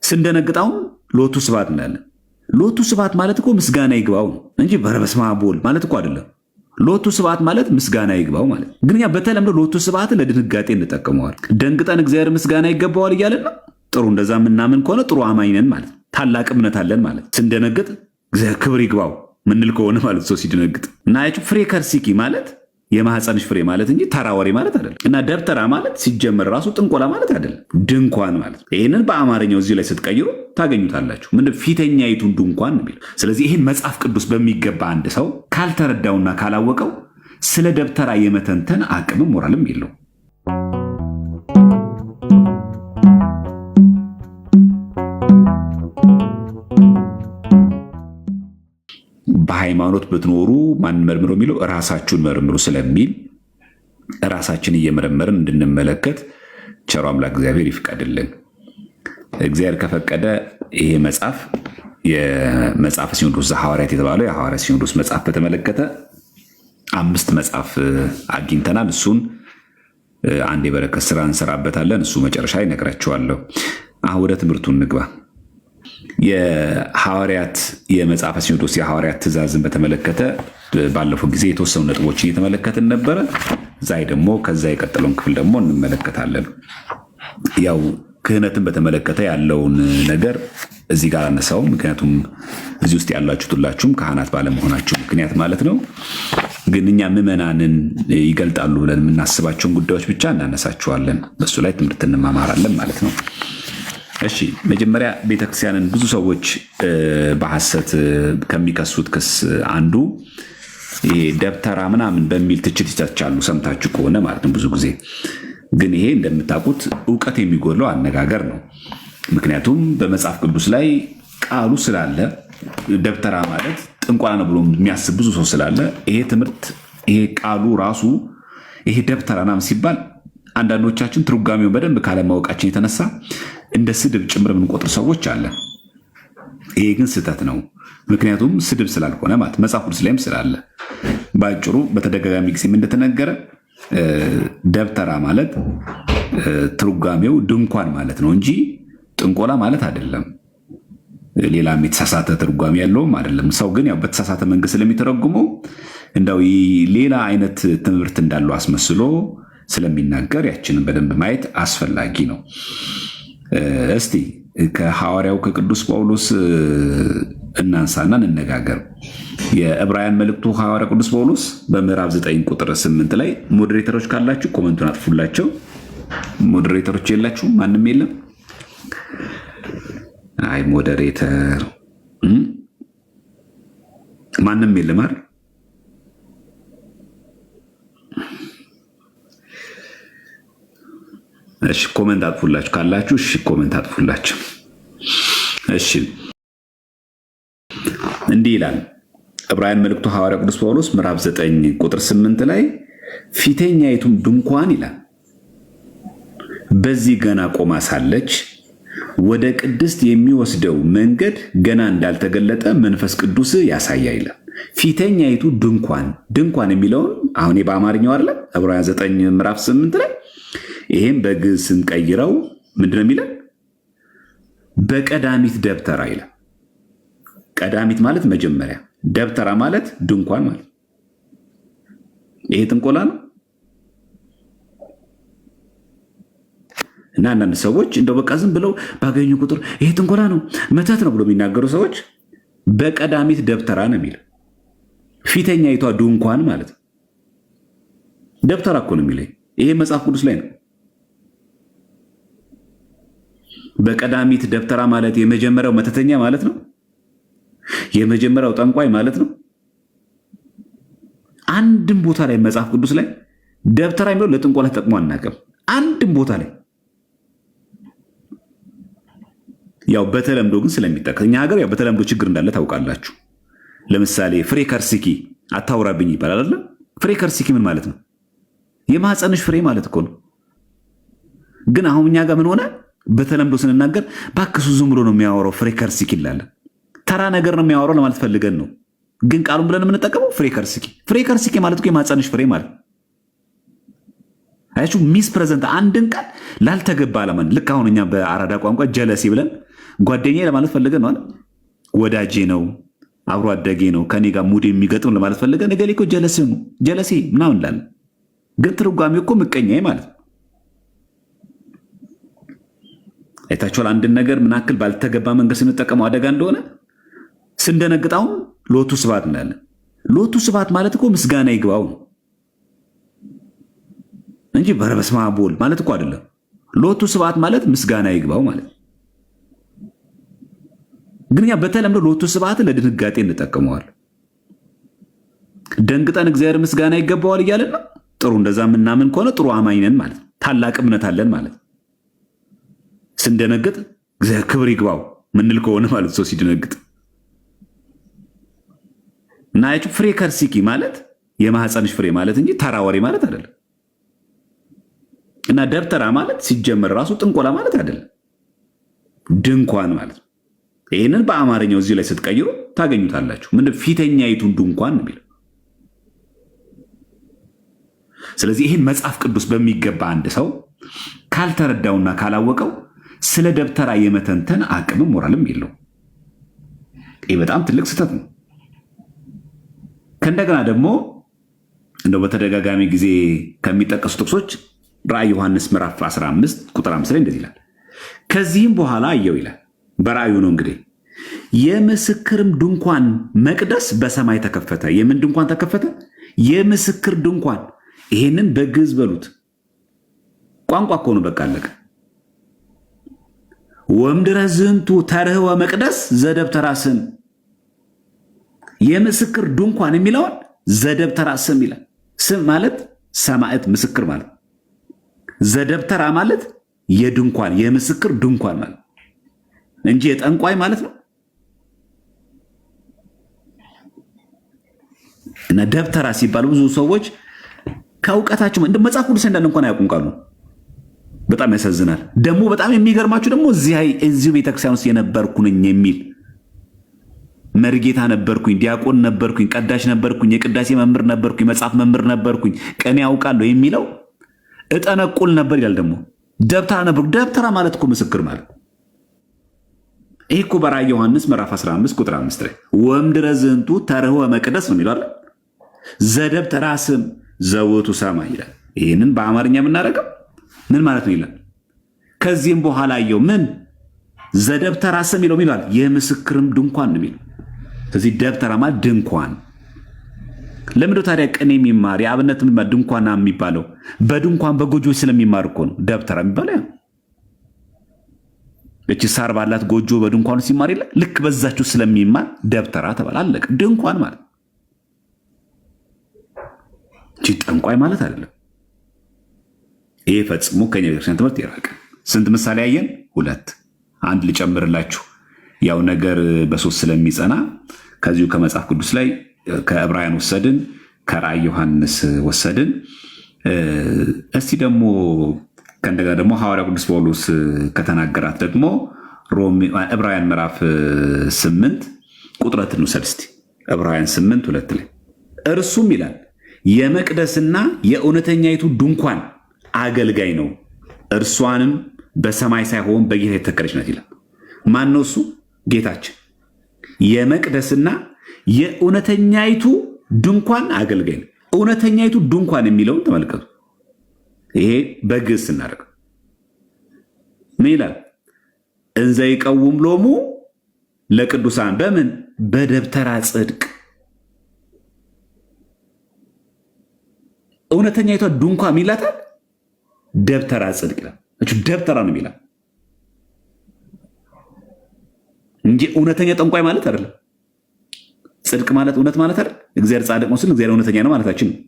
ስንደነግጣው ሎቱ ስብሐት እንላለን። ሎቱ ስብሐት ማለት እኮ ምስጋና ይግባው እንጂ በስመ አብ ወልድ ማለት እኮ አይደለም። ሎቱ ስብሐት ማለት ምስጋና ይግባው ማለት ግን ያ በተለምዶ ሎቱ ስብሐት ለድንጋጤ እንጠቀመዋል። ደንግጠን እግዚአብሔር ምስጋና ይገባዋል እያለን ነው። ጥሩ እንደዛ ምናምን ከሆነ ጥሩ አማኝ ነን ማለት ታላቅ እምነት አለን ማለት። ስንደነግጥ እግዚአብሔር ክብር ይግባው ምንል ከሆነ ማለት ሰው ሲደነግጥ እና ያቺ ፍሬ ከርሲኪ ማለት የማህፀንሽ ፍሬ ማለት እንጂ ተራ ወሬ ማለት አይደለም። እና ደብተራ ማለት ሲጀመር ራሱ ጥንቆላ ማለት አይደለም፣ ድንኳን ማለት። ይህንን በአማርኛው እዚህ ላይ ስትቀይሩ ታገኙታላችሁ። ምንድን ፊተኛይቱን ድንኳን ነው። ስለዚህ ይህን መጽሐፍ ቅዱስ በሚገባ አንድ ሰው ካልተረዳውና ካላወቀው ስለ ደብተራ የመተንተን አቅምም ሞራልም የለው። በሃይማኖት ብትኖሩ ማን መርምሩ የሚለው ራሳችሁን መርምሩ ስለሚል ራሳችን እየመረመርን እንድንመለከት ቸሩ አምላክ እግዚአብሔር ይፍቀድልን። እግዚአብሔር ከፈቀደ ይሄ መጽሐፍ የመጽሐፈ ሲኖዶስ ዘሐዋርያት የተባለው የሐዋርያ ሲኖዶስ መጽሐፍ በተመለከተ 5 መጽሐፍ አግኝተናል። እሱን አንድ የበረከት ስራ እንሰራበታለን። እሱ መጨረሻ ይነግራችኋለሁ። አሁን ወደ ትምህርቱ እንግባ። የሐዋርያት የመጽሐፈ ሲኖዶስ የሐዋርያት ትእዛዝን በተመለከተ ባለፈው ጊዜ የተወሰኑ ነጥቦችን እየተመለከትን ነበረ። ዛሬ ደግሞ ከዛ የቀጠለውን ክፍል ደግሞ እንመለከታለን። ያው ክህነትን በተመለከተ ያለውን ነገር እዚህ ጋር አነሳው፣ ምክንያቱም እዚህ ውስጥ ያላችሁት ሁላችሁም ካህናት ባለመሆናችሁ ምክንያት ማለት ነው። ግን እኛ ምዕመናንን ይገልጣሉ ብለን የምናስባቸውን ጉዳዮች ብቻ እናነሳቸዋለን። በሱ ላይ ትምህርት እንማማራለን ማለት ነው። እሺ መጀመሪያ ቤተክርስቲያንን ብዙ ሰዎች በሐሰት ከሚከሱት ክስ አንዱ ይሄ ደብተራ ምናምን በሚል ትችት ይተቻሉ፣ ሰምታችሁ ከሆነ ማለት ነው ብዙ ጊዜ። ግን ይሄ እንደምታውቁት እውቀት የሚጎድለው አነጋገር ነው። ምክንያቱም በመጽሐፍ ቅዱስ ላይ ቃሉ ስላለ ደብተራ ማለት ጥንቆላ ነው ብሎ የሚያስብ ብዙ ሰው ስላለ ይሄ ትምህርት ይሄ ቃሉ ራሱ ይሄ ደብተራ ምናምን ሲባል አንዳንዶቻችን ትርጓሜውን በደንብ ካለማወቃችን የተነሳ እንደ ስድብ ጭምር የምንቆጥር ሰዎች አለ። ይሄ ግን ስህተት ነው። ምክንያቱም ስድብ ስላልሆነ ማለት መጽሐፍ ቅዱስ ላይም ስላለ በአጭሩ በተደጋጋሚ ጊዜ እንደተነገረ ደብተራ ማለት ትርጓሜው ድንኳን ማለት ነው እንጂ ጥንቆላ ማለት አይደለም። ሌላም የተሳሳተ ትርጓሜ ያለውም አይደለም። ሰው ግን ያው በተሳሳተ መንገድ ስለሚተረጉመው እንደው ሌላ አይነት ትምህርት እንዳለው አስመስሎ ስለሚናገር ያችንን በደንብ ማየት አስፈላጊ ነው። እስቲ ከሐዋርያው ከቅዱስ ጳውሎስ እናንሳና እንነጋገር። የዕብራውያን መልእክቱ ሐዋርያ ቅዱስ ጳውሎስ በምዕራፍ 9 ቁጥር 8 ላይ ሞዴሬተሮች ካላችሁ ኮመንቱን አጥፉላቸው። ሞዴሬተሮች የላችሁ? ማንም የለም? አይ ሞዴሬተር ማንም የለም አይደል? እሺ ኮሜንት አጥፉላችሁ ካላችሁ፣ እሺ ኮሜንት አጥፉላችሁ። እሺ እንዲህ ይላል ዕብራውያን መልእክቱ ሐዋርያ ቅዱስ ጳውሎስ ምዕራፍ 9 ቁጥር 8 ላይ ፊተኛይቱም ድንኳን ይላል በዚህ ገና ቆማ ሳለች ወደ ቅድስት የሚወስደው መንገድ ገና እንዳልተገለጠ መንፈስ ቅዱስ ያሳያል ይላል። ፊተኛይቱ ድንኳን የሚለውን አሁን በአማርኛው አይደለም ዕብራውያን 9 ምዕራፍ 8 ላይ ይሄም በግዕዝ ስንቀይረው ምንድነው የሚለው? በቀዳሚት ደብተራ ይላል። ቀዳሚት ማለት መጀመሪያ፣ ደብተራ ማለት ድንኳን ማለት። ይሄ ጥንቆላ ነው እና አንዳንድ ሰዎች እንደው በቃ ዝም ብለው ባገኙ ቁጥር ይሄ ጥንቆላ ነው መተት ነው ብሎ የሚናገሩ ሰዎች በቀዳሚት ደብተራ ነው የሚለው። ፊተኛይቷ ድንኳን ማለት ደብተራ እኮ ነው የሚለው። ይሄ መጽሐፍ ቅዱስ ላይ ነው። በቀዳሚት ደብተራ ማለት የመጀመሪያው መተተኛ ማለት ነው። የመጀመሪያው ጠንቋይ ማለት ነው። አንድም ቦታ ላይ መጽሐፍ ቅዱስ ላይ ደብተራ የሚለው ለጥንቆላ ተጠቅሞ አናውቅም። አንድም ቦታ ላይ ያው በተለምዶ ግን ስለሚጠቀም እኛ ሀገር ያው በተለምዶ ችግር እንዳለ ታውቃላችሁ። ለምሳሌ ፍሬ ከርሲኪ አታውራብኝ ይባላል አይደል? ፍሬ ከርሲኪ ምን ማለት ነው? የማህፀንሽ ፍሬ ማለት እኮ ነው። ግን አሁን እኛ ጋር ምን ሆነ? በተለምዶ ስንናገር ባክሱ ዝም ብሎ ነው የሚያወራው ፍሬ ከርሲኪ ይላል። ተራ ነገር ነው የሚያወራው ለማለት ፈልገን ነው። ግን ቃሉን ብለን የምንጠቀመው ፍሬ ከርሲኪ። ፍሬ ከርሲኪ ማለት እኮ የማህፀንሽ ፍሬ ማለት አያችሁ። ሚስ ፕሬዘንት አንድን ቃል ላልተገባ ለማን ልክ አሁን እኛ በአራዳ ቋንቋ ጀለሲ ብለን ጓደኛዬ ለማለት ፈልገ ነው፣ ወዳጄ ነው፣ አብሮ አደጌ ነው፣ ከኔ ጋር ሙድ የሚገጥም ለማለት ፈልገ ነገሌ እኮ ጀለሴ ነው ጀለሴ ምናምን እንላለን። ግን ትርጓሜ እኮ ምቀኛዬ ማለት ነው። አይታችኋል? አንድን ነገር ምን ያክል ባልተገባ መንገድ ስንጠቀመው አደጋ እንደሆነ። ስንደነግጣው ሎቱ ስብሐት እንላለን። ሎቱ ስብሐት ማለት እኮ ምስጋና ይግባው ነው እንጂ በስመ አብ ወልድ ማለት እኮ አይደለም። ሎቱ ስብሐት ማለት ምስጋና ይግባው ማለት። ግን ያ በተለምዶ ሎቱ ስብሐት ለድንጋጤ እንጠቀመዋል። ደንግጠን እግዚአብሔር ምስጋና ይገባዋል እያለን ነው። ጥሩ፣ እንደዛ ምናምን ከሆነ ጥሩ አማኝ ነን ማለት፣ ታላቅ እምነት አለን ማለት። ስንደነግጥ እግዚአብሔር ክብር ይግባው ምንል ከሆነ ማለት ሰው ሲደነግጥ እና ያቺ ፍሬ ከርሲኪ ማለት የማህፀንሽ ፍሬ ማለት እንጂ ተራ ወሬ ማለት አይደለም። እና ደብተራ ማለት ሲጀመር ራሱ ጥንቆላ ማለት አይደለም፣ ድንኳን ማለት ነው። ይህንን በአማርኛው እዚህ ላይ ስትቀይሩ ታገኙታላችሁ። ምንድን ፊተኛይቱን ድንኳን ነው የሚለው። ስለዚህ ይህን መጽሐፍ ቅዱስ በሚገባ አንድ ሰው ካልተረዳውና ካላወቀው ስለ ደብተራ የመተንተን አቅምም ሞራልም የለው። ይህ በጣም ትልቅ ስህተት ነው። ከእንደገና ደግሞ እንደው በተደጋጋሚ ጊዜ ከሚጠቀሱ ጥቅሶች ራእይ ዮሐንስ ምዕራፍ 15 ቁጥር 5 ላይ እንደዚህ ይላል። ከዚህም በኋላ አየው ይላል። በራእዩ ነው እንግዲህ። የምስክርም ድንኳን መቅደስ በሰማይ ተከፈተ። የምን ድንኳን ተከፈተ? የምስክር ድንኳን። ይሄንን በግዕዝ በሉት፣ ቋንቋ እኮ ነው። በቃ አለቀ። ወምድረ ዝንቱ ተርህወ መቅደስ ዘደብተራ ስም። የምስክር ድንኳን የሚለውን ዘደብተራ ስም ይላል። ስም ማለት ሰማዕት ምስክር ማለት፣ ዘደብተራ ማለት የድንኳን የምስክር ድንኳን ማለት እንጂ የጠንቋይ ማለት ነው። እና ደብተራ ሲባል ብዙ ሰዎች ከእውቀታቸው እንደ መጽሐፍ ቅዱስ እንዳለ እንኳን አያውቁም ቃሉ። በጣም ያሳዝናል። ደግሞ በጣም የሚገርማችሁ ደግሞ እዚሁ ቤተክርስቲያን ውስጥ የነበርኩ ነኝ የሚል መርጌታ ነበርኩኝ፣ ዲያቆን ነበርኩኝ፣ ቀዳሽ ነበርኩኝ፣ የቅዳሴ መምህር ነበርኩኝ፣ መጽሐፍ መምህር ነበርኩኝ፣ ቀኔ ያውቃለሁ የሚለው እጠነቁል ነበር ይላል። ደግሞ ደብተራ ነበርኩ። ደብተራ ማለት እኮ ምስክር ማለት። ይህ እኮ በራእየ ዮሐንስ ምዕራፍ 15 ቁጥር 5 ላይ ወምድረ ዝንቱ ተርህወ መቅደስ ነው የሚለው አይደል? ዘደብተራ ስም ዘውቱ ሰማይ ይላል። ይህንን በአማርኛ የምናደርገው ምን ማለት ነው ይላል። ከዚህም በኋላ አየው ምን ዘደብተራ ስም ይለው ይላል። የምስክርም ድንኳን ነው የሚለው። ስለዚህ ደብተራ ማለት ድንኳን። ለምንድነው ታዲያ ቅኔ የሚማር የአብነት ድንኳና የሚባለው? በድንኳን በጎጆች ስለሚማር እኮ ነው ደብተራ የሚባለው። እቺ ሳር ባላት ጎጆ በድንኳኑ ሲማር ይላል። ልክ በዛችሁ ስለሚማር ደብተራ ተባለ። አለቀ። ድንኳን ማለት እቺ ጠንቋይ ማለት አይደለም። ይሄ ፈጽሞ ከኛ ቤተክርስቲያን ትምህርት የራቀ። ስንት ምሳሌ አየን? 2። አንድ ልጨምርላችሁ። ያው ነገር በሶስት ስለሚጸና ከዚሁ ከመጽሐፍ ቅዱስ ላይ ከዕብራውያን ወሰድን፣ ከራእይ ዮሐንስ ወሰድን። እስቲ ደግሞ ከእንደገና ደግሞ ሐዋርያ ቅዱስ ጳውሎስ ከተናገራት ደግሞ ዕብራውያን ምዕራፍ 8 ቁጥረትን እንውሰድ እስቲ። ዕብራውያን 8:2 ላይ እርሱም ይላል የመቅደስና የእውነተኛይቱ ድንኳን አገልጋይ ነው፣ እርሷንም በሰማይ ሳይሆን በጌታ የተተከለች ናት ይላል። ማን ነው እሱ? ጌታችን። የመቅደስና የእውነተኛይቱ ድንኳን አገልጋይ ነው። እውነተኛይቱ ድንኳን የሚለውን ተመልከቱ። ይሄ በግዕዝ ስናደርገው ምን ይላል? እንዘ ይቀውም ሎሙ ለቅዱሳን በምን በደብተራ ጽድቅ። እውነተኛይቷ ድንኳን ይላታል ደብተራ ጽድቅ ይላል። ደብተራ ነው ይላል እንጂ እውነተኛ ጠንቋይ ማለት አይደለም። ጽድቅ ማለት እውነት ማለት አይደል? እግዚአብሔር ጻድቅ ነው ስል እግዚአብሔር እውነተኛ ነው ማለታችን ነው።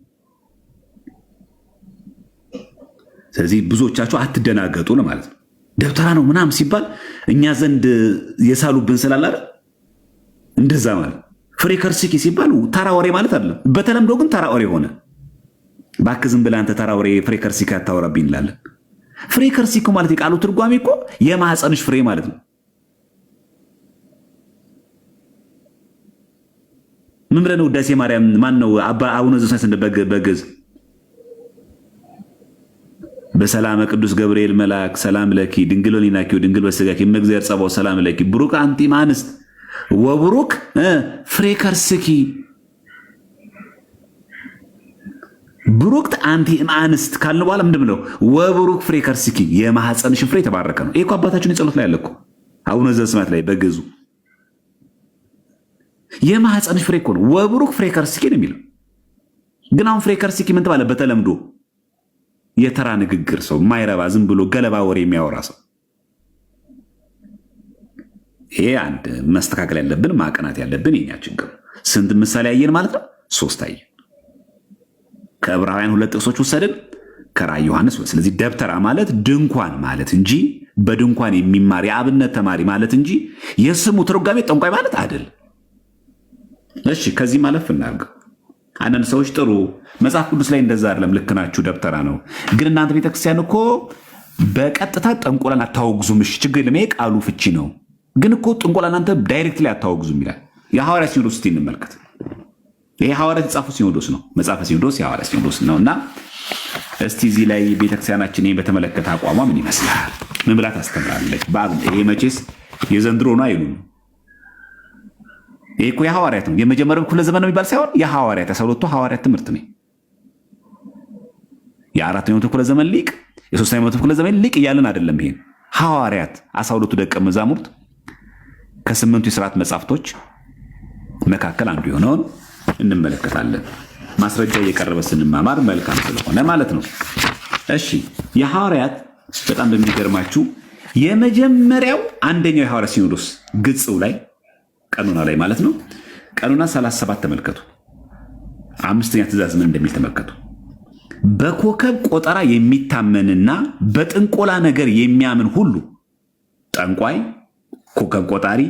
ስለዚህ ብዙዎቻችሁ አትደናገጡ ነው ማለት ነው። ደብተራ ነው ምናምን ሲባል እኛ ዘንድ የሳሉብን ስላለ አይደል? እንደዛ ማለት ፍሬ ከርሲኪ ሲባል ተራ ወሬ ማለት አይደለም። በተለምዶ ግን ተራ ወሬ ሆነ። እባክህ ዝም ብለህ አንተ ተራ ወሬ ፍሬ ከርሲኪ አታወራብኝ እንላለን። ፍሬ ከርሲኪ ማለት የቃሉ ትርጓሜ እኮ የማህፀንሽ ፍሬ ማለት ነው። ምን ብለህ ነው ውዳሴ ማርያም ማን ነው አቡነ ዘበሰማያት በግዕዝ በሰላመ ቅዱስ ገብርኤል መልአክ ሰላም ለኪ ድንግል ወሊናኪ ድንግል በስጋኪ እምእግዚአብሔር ጸባኦት ሰላም ለኪ ብሩክ አንቲ እምአንስት ወብሩክ ፍሬ ከርስኪ ብሩክት አንቲ እምአንስት ካልን በኋላ ምንድን ነው ወብሩክ ፍሬ ከርስኪ የማህፀንሽ ፍሬ የተባረከ ነው። ይሄ እኮ አባታችን የጸሎት ላይ አለ እኮ አቡነ ዘበሰማያት ላይ በግዕዙ የማህፀንሽ ፍሬ እኮ ነው። ወብሩክ ፍሬ ከርስኪ ነው የሚለው። ግን አሁን ፍሬ ከርስኪ ምን ተባለ? በተለምዶ የተራ ንግግር ሰው ማይረባ ዝም ብሎ ገለባ ወሬ የሚያወራ ሰው። ይሄ አንድ መስተካከል ያለብን ማቅናት ያለብን የኛ ችግር። ስንት ምሳሌ አየን ማለት ነው? 3 አየን። ከዕብራውያን 2 ጥቅሶች ወሰድን፣ ከራዕየ ዮሐንስ። ስለዚህ ደብተራ ማለት ድንኳን ማለት እንጂ በድንኳን የሚማር የአብነት ተማሪ ማለት እንጂ የስሙ ትርጓሜ ጠንቋይ ማለት አይደል። እሺ ከዚህ ማለፍ እናድርግ። አንዳንድ ሰዎች ጥሩ መጽሐፍ ቅዱስ ላይ እንደዛ አይደለም፣ ልክ ናችሁ ደብተራ ነው። ግን እናንተ ቤተክርስቲያን እኮ በቀጥታ ጥንቆላን አታወግዙም። እሺ ችግር የለም፣ ይሄ ቃሉ ፍቺ ነው። ግን እኮ ጥንቆላን እናንተ ዳይሬክት ላይ አታወግዙም ይላል። የሐዋርያ ሲኖዶስ እስቲ እንመልከት። ይሄ ሐዋርያ የተጻፈው ሲኖዶስ ነው፣ መጽሐፈ ሲኖዶስ የሐዋርያ ሲኖዶስ ነው። እና እስቲ እዚህ ላይ ቤተክርስቲያናችን ይሄን በተመለከተ አቋሟ ምን ይመስላል? ምን ብላ ታስተምራለች? ይሄ መቼስ የዘንድሮ ነው አይሉም። ይሄ እኮ የሐዋርያት ነው። የመጀመሪያው ክፍለ ዘመን ነው የሚባል ሳይሆን የሐዋርያት 12ቱ ሐዋርያት ትምህርት ነው። የ4ኛው ክፍለ ዘመን ሊቅ፣ የ3ኛው ክፍለ ዘመን ሊቅ እያልን አይደለም። ይሄን ሐዋርያት 12ቱ ደቀ መዛሙርት ከ8ቱ የሥርዓት መጻሕፍቶች መካከል አንዱ የሆነውን እንመለከታለን። ማስረጃ እየቀረበ ስንማማር መልካም ስለሆነ ማለት ነው። እሺ የሐዋርያት በጣም በሚገርማችሁ የመጀመሪያው አንደኛው የሐዋርያ ሲኖዶስ ግጽው ላይ ቀኑና ላይ ማለት ነው። ቀኑና 37 ተመልከቱ። 5ኛ ትእዛዝ ምን እንደሚል ተመልከቱ። በኮከብ ቆጠራ የሚታመንና በጥንቆላ ነገር የሚያምን ሁሉ ጠንቋይ፣ ኮከብ ቆጣሪ፣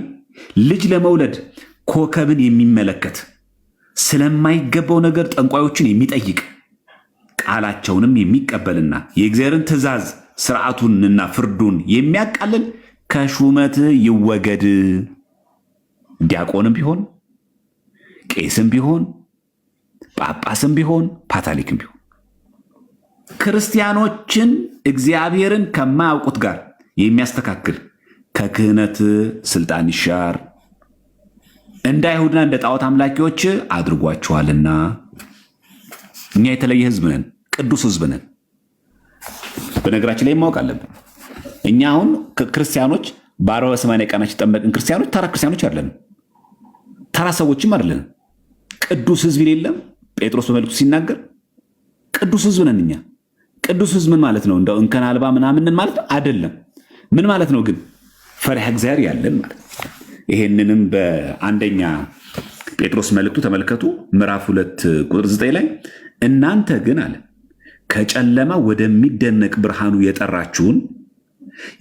ልጅ ለመውለድ ኮከብን የሚመለከት፣ ስለማይገባው ነገር ጠንቋዮችን የሚጠይቅ፣ ቃላቸውንም የሚቀበልና የእግዚአብሔርን ትእዛዝ ስርዓቱንና ፍርዱን የሚያቃልል ከሹመት ይወገድ። ዲያቆንም ቢሆን ቄስም ቢሆን ጳጳስም ቢሆን ፓትርያርክም ቢሆን ክርስቲያኖችን እግዚአብሔርን ከማያውቁት ጋር የሚያስተካክል ከክህነት ስልጣን ይሻር፣ እንደ አይሁድና እንደ ጣዖት አምላኪዎች አድርጓቸዋልና። እኛ የተለየ ህዝብ ነን፣ ቅዱስ ህዝብ ነን። በነገራችን ላይ ማወቅ አለብን። እኛ አሁን ክርስቲያኖች በ40-80 ቀናች ጠመቅን ክርስቲያኖች ተራ ክርስቲያኖች አይደለንም፣ ተራ ሰዎችም አይደለንም። ቅዱስ ህዝብ የለም። ጴጥሮስ በመልእክቱ ሲናገር ቅዱስ ህዝብ ነን እኛ። ቅዱስ ህዝብ ምን ማለት ነው? እንደው እንከን አልባ ምናምን ማለት ነው አይደለም። ምን ማለት ነው ግን? ፈሪሃ እግዚአብሔር ያለን ማለት ነው። ይሄንንም በአንደኛ ጴጥሮስ መልእክቱ ተመልከቱ። ምዕራፍ 2 ቁጥር 9 ላይ እናንተ ግን አለ ከጨለማ ወደሚደነቅ ብርሃኑ የጠራችሁን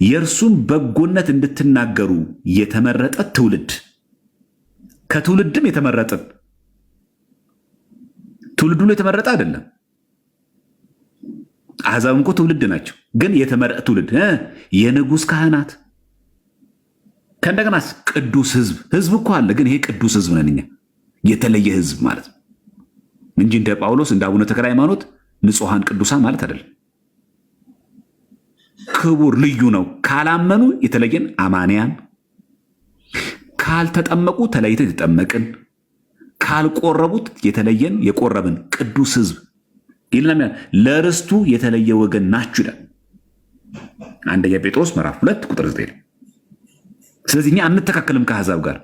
የእርሱም በጎነት እንድትናገሩ የተመረጠ ትውልድ፣ ከትውልድም የተመረጠን። ትውልድ ሁሉ የተመረጠ አይደለም። አሕዛብም እኮ ትውልድ ናቸው፣ ግን የተመረጠ ትውልድ፣ የንጉሥ ካህናት፣ ከእንደገና ቅዱስ ህዝብ። ህዝብ እኮ አለ፣ ግን ይሄ ቅዱስ ህዝብ ነን እኛ፣ የተለየ ህዝብ ማለት ነው እንጂ እንደ ጳውሎስ እንደ አቡነ ተክለ ሃይማኖት ንጹሐን ቅዱሳን ማለት አይደለም። ክቡር ልዩ ነው። ካላመኑ የተለየን አማንያን፣ ካልተጠመቁ ተለይተን የተጠመቅን፣ ካልቆረቡት የተለየን የቆረብን ቅዱስ ህዝብ ይልና ለርስቱ የተለየ ወገን ናችሁ ይላል አንደኛ ጴጥሮስ ምዕራፍ 2 ቁጥር 9። ስለዚህ እኛ አንተካከልም ከአሕዛብ ጋር።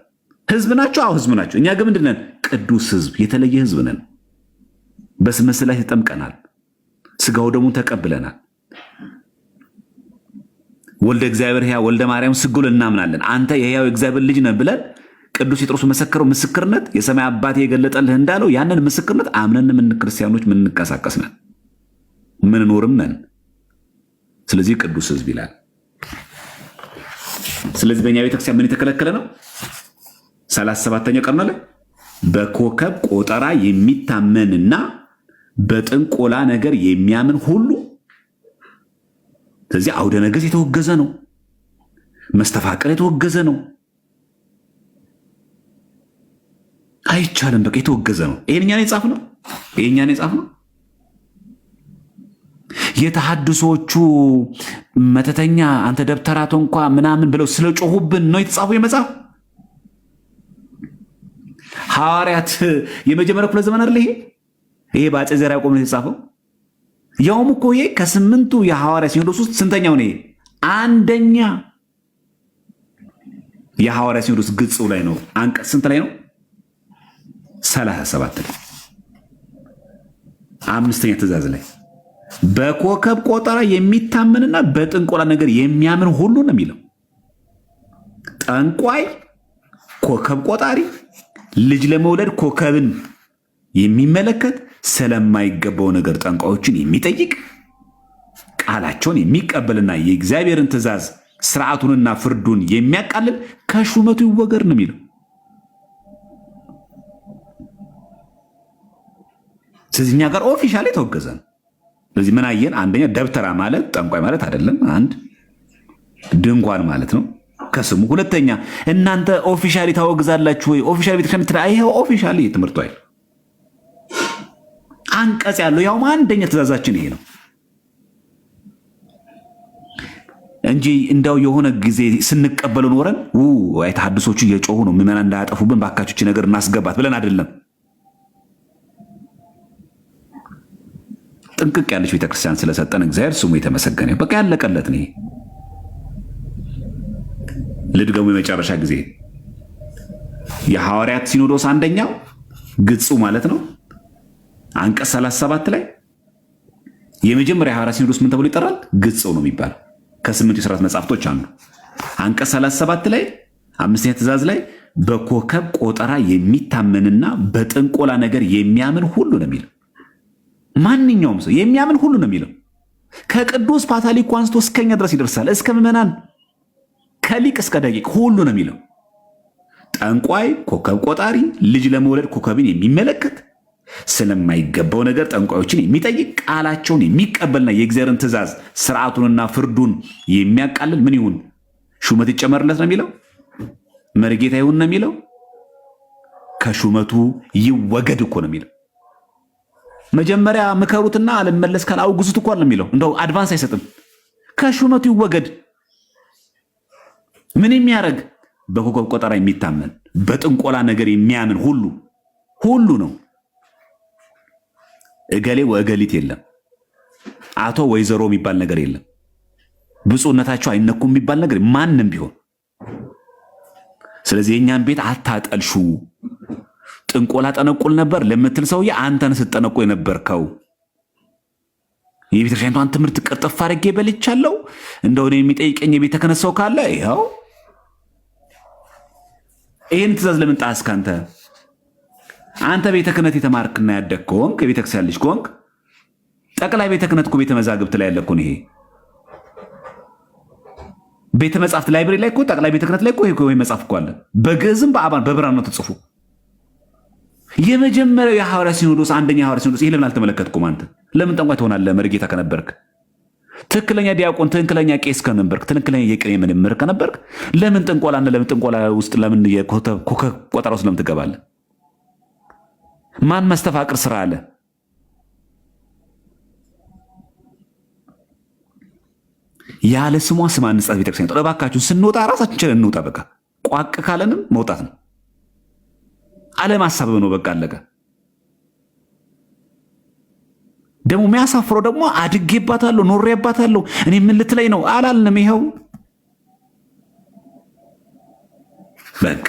ህዝብ ናቸው፣ አዎ ህዝብ ናቸው። እኛ ግን ምንድን ነን? ቅዱስ ህዝብ፣ የተለየ ህዝብ ነን። በስመ ሥላሴ ተጠምቀናል፣ ስጋው ደሙን ተቀብለናል። ወልደ እግዚአብሔር ሕያው ወልደ ማርያም ስጉል እናምናለን። አንተ የሕያው እግዚአብሔር ልጅ ነህ ብለን ቅዱስ ጴጥሮስ መሰከረው ምስክርነት የሰማይ አባቴ የገለጠልህ እንዳለው ያንን ምስክርነት አምነን ምን ክርስቲያኖች ምን እንቀሳቀስ ነን፣ ምን ኖርም ነን። ስለዚህ ቅዱስ ህዝብ ይላል። ስለዚህ በእኛ ቤተክርስቲያን ምን የተከለከለ ነው? 37ኛው ቀን ላይ በኮከብ ቆጠራ የሚታመንና በጥንቆላ ነገር የሚያምን ሁሉ። ስለዚህ አውደ ነገሥት የተወገዘ ነው። መስተፋቅር የተወገዘ ነው። አይቻልም። በቃ የተወገዘ ነው። ይሄን እኛ ነው የጻፍነው። የተሐድሶቹ መተተኛ አንተ ደብተራቶ እንኳ ምናምን ብለው ስለጮሁብን ነው የተጻፈው የመጽሐፍ ሐዋርያት የመጀመሪያ ክፍለ ዘመን አይደል? ይሄ በአፄ ዘርዓ ያዕቆብ ነው የተጻፈው። ያውም እኮ ይሄ ከ8ቱ የሐዋርያ ሲኖዶስ ውስጥ ስንተኛው ነው? አንደኛ የሐዋርያ ሲኖዶስ ግጹ ላይ ነው። አንቀጽ ስንት ላይ ነው? 37 ላይ 5ኛ ትእዛዝ ላይ በኮከብ ቆጠራ የሚታመንና በጥንቆላ ነገር የሚያምን ሁሉ ነው የሚለው። ጠንቋይ፣ ኮከብ ቆጣሪ፣ ልጅ ለመውለድ ኮከብን የሚመለከት ስለማይገባው ነገር ጠንቋዮችን የሚጠይቅ ቃላቸውን የሚቀበልና የእግዚአብሔርን ትእዛዝ ስርዓቱንና ፍርዱን የሚያቃልል ከሹመቱ ይወገድ ነው የሚለው። ስለዚህ እኛ ጋር ኦፊሻሊ ተወገዘ ነው። ስለዚህ ምን አየን? አንደኛ ደብተራ ማለት ጠንቋይ ማለት አይደለም፣ አንድ ድንኳን ማለት ነው ከስሙ። ሁለተኛ እናንተ ኦፊሻሊ ታወግዛላችሁ ወይ? ኦፊሻሊ ቤተክርስቲያን ትራ ይሄው ኦፊሻሊ ትምህርቱ አይደል አንቀጽ ያለው ያው አንደኛ ትእዛዛችን ይሄ ነው እንጂ እንዳው የሆነ ጊዜ ስንቀበለው ኖረን አይ ተሐድሶቹ እየጮሁ ነው ምዕመናን እንዳያጠፉብን ባካቾች ነገር እናስገባት ብለን አይደለም። ጥንቅቅ ያለች ቤተክርስቲያን ስለሰጠን እግዚአብሔር ስሙ የተመሰገነ። በቃ ያለቀለት ነው። ልድገሙ የመጨረሻ ጊዜ የሐዋርያት ሲኖዶስ አንደኛው ግጹ ማለት ነው አንቀጽ 37 ላይ የመጀመሪያ ሐዋርያት ሲኖዶስ ምን ተብሎ ይጠራል? ግጹ ነው የሚባለው። ከ8 የሥርዓት መጻሕፍቶች አንዱ አንቀጽ 37 ላይ 5ኛ ትእዛዝ ላይ በኮከብ ቆጠራ የሚታመንና በጥንቆላ ነገር የሚያምን ሁሉ ነው የሚለው። ማንኛውም ሰው የሚያምን ሁሉ ነው የሚለው። ከቅዱስ ፓትርያርኩ አንስቶ እስከኛ ድረስ ይደርሳል። እስከ ምዕመናን ከሊቅ እስከ ደቂቅ ሁሉ ነው የሚለው። ጠንቋይ፣ ኮከብ ቆጣሪ፣ ልጅ ለመውለድ ኮከብን የሚመለከት ስለማይገባው ነገር ጠንቋዮችን የሚጠይቅ ቃላቸውን የሚቀበልና የእግዚአብሔርን ትእዛዝ ስርዓቱንና ፍርዱን የሚያቃልል ምን ይሁን? ሹመት ይጨመርለት ነው የሚለው። መርጌታ ይሁን ነው የሚለው። ከሹመቱ ይወገድ እኮ ነው የሚለው። መጀመሪያ ምከሩትና አልመለስ ካለ አውግዙት እኮ ነው የሚለው። እንደው አድቫንስ አይሰጥም። ከሹመቱ ይወገድ። ምን የሚያደርግ? በኮከብ ቆጠራ የሚታመን በጥንቆላ ነገር የሚያምን ሁሉ ነው። እገሌ ወእገሊት የለም። አቶ ወይዘሮ የሚባል ነገር የለም። ብፁዕነታቸው አይነኩም የሚባል ነገር ማንም ቢሆን። ስለዚህ የእኛን ቤት አታጠልሹ። ጥንቆላ ጠነቁል ነበር ለምትል ሰውዬ አንተን ስትጠነቁ የነበርከው። የቤተክርስቲያኗን ትምህርት ቅርጥፍ አድርጌ በልቻለሁ እንደሆነ የሚጠይቀኝ የቤተ ክህነት ሰው ካለ ይኸው ይህን ትእዛዝ ለምን ጣስክ? አንተ ቤተ ክህነት የተማርክና ያደግክ ከሆንክ የቤተክርስቲያን ልጅ ከሆንክ ጠቅላይ ቤተ ክህነት እኮ ቤተ መዛግብት ላይ ያለኩን ይሄ ቤተ መጻሕፍት ላይብረሪ ላይ እኮ ጠቅላይ ቤተ ክህነት ላይ እኮ ይሄ መጽሐፍ እኮ አለ። በግዕዝም በአባን በብራና ነው ተጽፎ። የመጀመሪያው የሐዋርያ ሲኖዶስ አንደኛ የሐዋርያ ሲኖዶስ ይሄ ለምን አልተመለከትኩም? አንተ ለምን ጠንቋይ ትሆናለህ? መርጌታ ከነበርክ፣ ትክክለኛ ዲያቆን፣ ትክክለኛ ቄስ ከነበርክ፣ ትክክለኛ የቅኔ መምህር ከነበርክ ለምን ጥንቆላና ለምን ጥንቆላ ውስጥ ለምን የኮከብ ቆጠራ ውስጥ ለምን ትገባለህ? ማን መስተፋቅር ስራ አለ? ያለ ስሟ ስም አንጻት ቤተክርስቲያን እባካችሁ ስንወጣ ራሳችን ችለን እንውጣ። በቃ ቋቅ ካለንም መውጣት ነው። አለማሳበብ ነው። በቃ አለቀ። ደግሞ የሚያሳፍረው ደግሞ አድጌባታለሁ ኖሬባታለሁ እኔ ምን ልትለኝ ነው አላልንም። ይኸው በቃ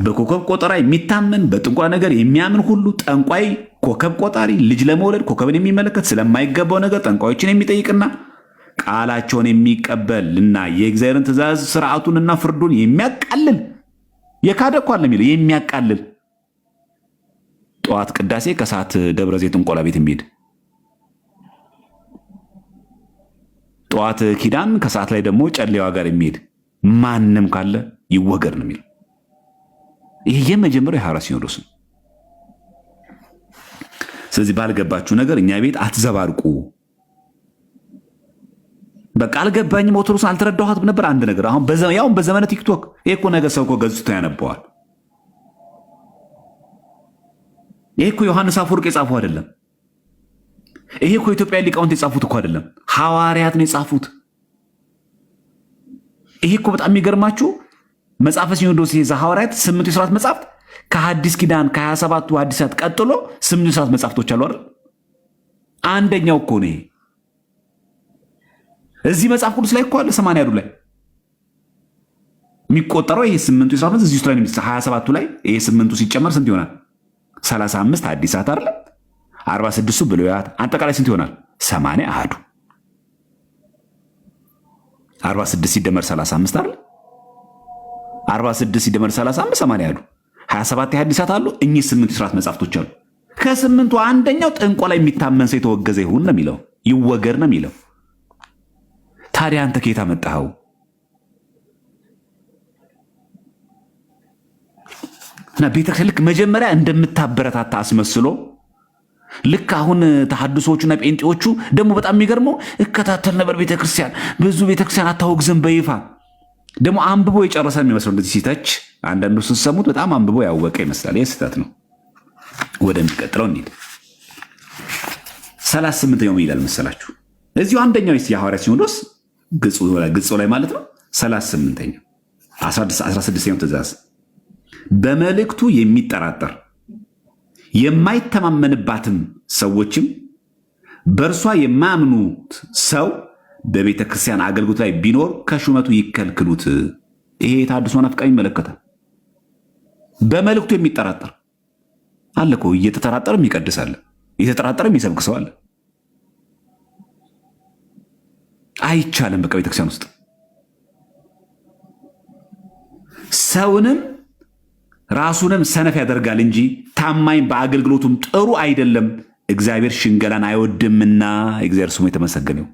በኮከብ ቆጠራ የሚታመን በጥንቆላ ነገር የሚያምን ሁሉ ጠንቋይ፣ ኮከብ ቆጣሪ፣ ልጅ ለመውለድ ኮከብን የሚመለከት ስለማይገባው ነገር ጠንቋዮችን የሚጠይቅና ቃላቸውን የሚቀበልና የእግዚአብሔርን ትእዛዝ ስርዓቱንና ፍርዱን የሚያቃልል የካደ እኮ አለ የሚለው የሚያቃልል ጠዋት ቅዳሴ ከሰዓት ደብረ ዘይት ጥንቆላ ቤት የሚሄድ ጠዋት ኪዳን ከሰዓት ላይ ደግሞ ጨሌዋ ጋር የሚሄድ ማንም ካለ ይወገድ ነው የሚለው። ይሄ የመጀመሪያው የሐዋርያት ሲኖዶስ ነው። ስለዚህ ባልገባችሁ ነገር እኛ ቤት አትዘባርቁ። በቃ አልገባኝም ኦርቶዶክስን አልተረዳኋትም ነበር አንድ ነገር። አሁን በዘመነ ቲክቶክ ይሄ እኮ ነገር ሰው እኮ ገዝቶ ያነበዋል። ይሄ እኮ ዮሐንስ አፈወርቅ የጻፈው አይደለም። ይሄ እኮ ኢትዮጵያ ሊቃውንት የጻፉት እኮ አይደለም፣ ሐዋርያት ነው የጻፉት። ይሄ እኮ በጣም የሚገርማችሁ መጽሐፈ ሲኖዶስ ሐዋርያት 8 የሥርዓት መጽሐፍት ከሐዲስ ኪዳን ከ27ቱ ሐዲሳት ቀጥሎ 8 የሥርዓት መጽሐፍቶች አሉ አይደል? አንደኛው እኮ ነው። እዚህ መጽሐፍ ቅዱስ ላይ እኮ አለ 80ዱ ላይ የሚቆጠረው ይሄ 8 የሥርዓት መጽሐፍት እዚህ ውስጥ ላይ ነው። 27ቱ ላይ ይሄ 8ቱ ሲጨመር ስንት ይሆናል? 35 ሐዲሳት አይደል? 46ቱ ብሉያት አጠቃላይ ስንት ይሆናል? 80 አሐዱ 46 ሲደመር 35 አይደል? 46 ሲደመር 35 80 አሐዱ 27 ሐዲሳት አሉ። እኚህ 8 የሥርዓት መጽሐፍቶች አሉ። ከ8ቱ አንደኛው ጥንቆላ የሚታመን ሰው የተወገዘ ይሁን ነው የሚለው፣ ይወገር ነው የሚለው። ታዲያ አንተ ከየት አመጣኸው? እና ቤተክርስቲያን ልክ መጀመሪያ እንደምታበረታታ አስመስሎ ልክ አሁን ተሐድሶቹና ጴንጤዎቹ ደግሞ በጣም የሚገርመው እከታተል ነበር ቤተክርስቲያን ብዙ ቤተክርስቲያን አታወግዝም በይፋ ደግሞ አንብቦ የጨረሰ የሚመስለው እንደዚህ ሲተች አንዳንዱ ስትሰሙት በጣም አንብቦ ያወቀ ይመስላል። ይህ ስህተት ነው። ወደሚቀጥለው እንሂድ። 38ኛው ምን ይላል መሰላችሁ? እዚሁ አንደኛው የሐዋርያት ሲኖዶስ ግጹ ላይ ማለት ነው 38ኛው 16ኛው ትእዛዝ በመልእክቱ የሚጠራጠር የማይተማመንባትም ሰዎችም በእርሷ የማያምኑት ሰው በቤተ ክርስቲያን አገልግሎት ላይ ቢኖር ከሹመቱ ይከልክሉት። ይሄ የተሐድሶ ናፍቃን ይመለከታል። በመልእክቱ የሚጠራጠር አለ እኮ እየተጠራጠረ የሚቀድስ አለ፣ እየተጠራጠረ የሚሰብክ ሰው አለ። አይቻልም። በቃ ቤተክርስቲያን ውስጥ ሰውንም ራሱንም ሰነፍ ያደርጋል እንጂ ታማኝ በአገልግሎቱም ጥሩ አይደለም። እግዚአብሔር ሽንገላን አይወድምና እግዚአብሔር ስሙ የተመሰገነ ይሁን።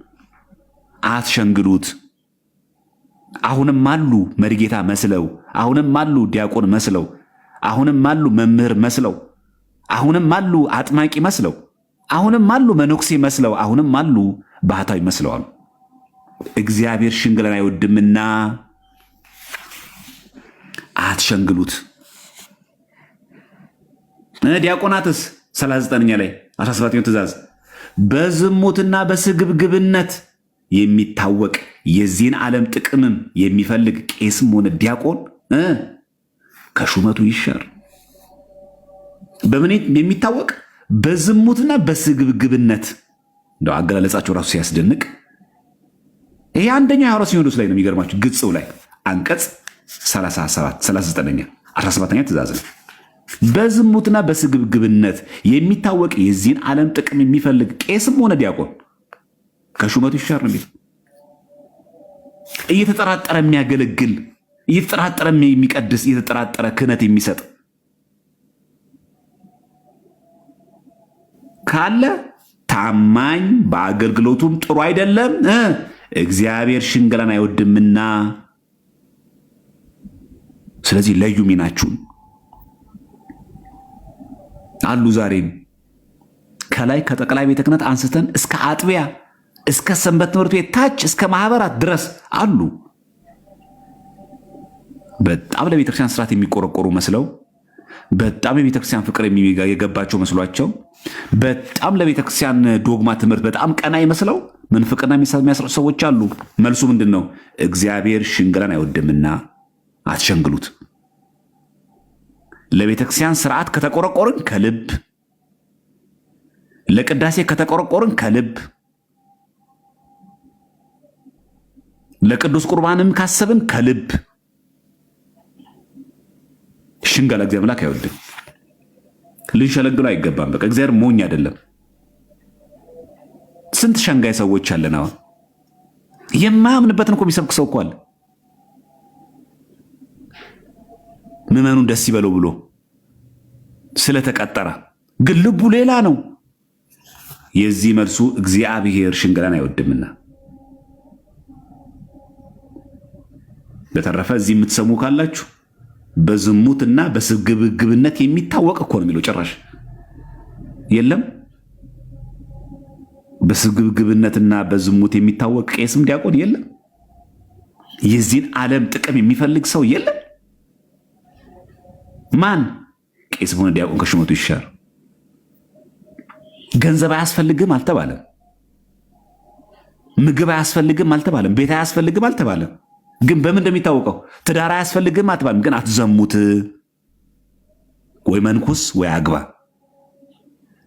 አትሸንግሉት። አሁንም አሉ መሪጌታ መስለው፣ አሁንም አሉ ዲያቆን መስለው፣ አሁንም አሉ መምህር መስለው፣ አሁንም አሉ አጥማቂ መስለው፣ አሁንም አሉ መነኩሴ መስለው፣ አሁንም አሉ ባህታዊ መስለው አሉ። እግዚአብሔር ሽንገላን አይወድምና አትሸንግሉት። ዲያቆናትስ 39ኛ ላይ 17ኛው ትእዛዝ በዝሙትና በስግብግብነት የሚታወቅ የዚህን ዓለም ጥቅምም የሚፈልግ ቄስም ሆነ ዲያቆን ከሹመቱ ይሻር። በምን የሚታወቅ? በዝሙትና በስግብግብነት። እንደው አገላለጻቸው ራሱ ሲያስደንቅ። ይሄ አንደኛው የሐዋርያት ሲኖዶስ ላይ ነው። የሚገርማችሁ ግጽው ላይ አንቀጽ 39ኛ 17ኛ ትእዛዝ ነው። በዝሙትና በስግብግብነት የሚታወቅ የዚህን ዓለም ጥቅም የሚፈልግ ቄስም ሆነ ዲያቆን ከሹመቱ ይሻር ነው። እየተጠራጠረ የሚያገለግል፣ እየተጠራጠረ የሚቀድስ፣ እየተጠራጠረ ክህነት የሚሰጥ ካለ ታማኝ በአገልግሎቱም ጥሩ አይደለም፣ እግዚአብሔር ሽንገላን አይወድምና። ስለዚህ ለዩ ሚናችሁን። አሉ ዛሬም ከላይ ከጠቅላይ ቤተ ክህነት አንስተን እስከ አጥቢያ እስከ ሰንበት ትምህርት ቤት ታች እስከ ማህበራት ድረስ አሉ። በጣም ለቤተክርስቲያን ስርዓት የሚቆረቆሩ መስለው፣ በጣም የቤተክርስቲያን ፍቅር የገባቸው መስሏቸው፣ በጣም ለቤተክርስቲያን ዶግማ ትምህርት በጣም ቀናይ መስለው ምንፍቅና የሚያስረጩ ሰዎች አሉ። መልሱ ምንድን ነው? እግዚአብሔር ሽንገላን አይወድምና አትሸንግሉት። ለቤተክርስቲያን ስርዓት ከተቆረቆርን ከልብ፣ ለቅዳሴ ከተቆረቆርን ከልብ፣ ለቅዱስ ቁርባንም ካሰብን ከልብ። ሽንገላ እግዚአብሔር አምላክ አይወድም። ልንሸለግሉ አይገባም። በቃ እግዚአብሔር ሞኝ አይደለም። ስንት ሸንጋይ ሰዎች አለን። አሁን የማያምንበትን እኮ የሚሰብክ ሰው እኮ አለ። ምዕመኑን ደስ ይበለው ብሎ ስለተቀጠረ ግን ልቡ ሌላ ነው። የዚህ መልሱ እግዚአብሔር ሽንገላን አይወድምና። በተረፈ እዚህ የምትሰሙ ካላችሁ በዝሙትና በስግብግብነት የሚታወቅ እኮ ነው የሚለው። ጭራሽ የለም በስግብግብነትና በዝሙት የሚታወቅ ቄስም ዲያቆን የለም። የዚህን ዓለም ጥቅም የሚፈልግ ሰው የለም። ማን? ቄስም ሆነ ዲያቆን ከሹመቱ ይሻር። ገንዘብ አያስፈልግም አልተባለም። ምግብ አያስፈልግም አልተባለም። ቤት አያስፈልግም አልተባለም። ግን በምን እንደሚታወቀው ትዳር አያስፈልግም አልተባለም። ግን አትዘሙት፣ ወይ መንኩስ ወይ አግባ።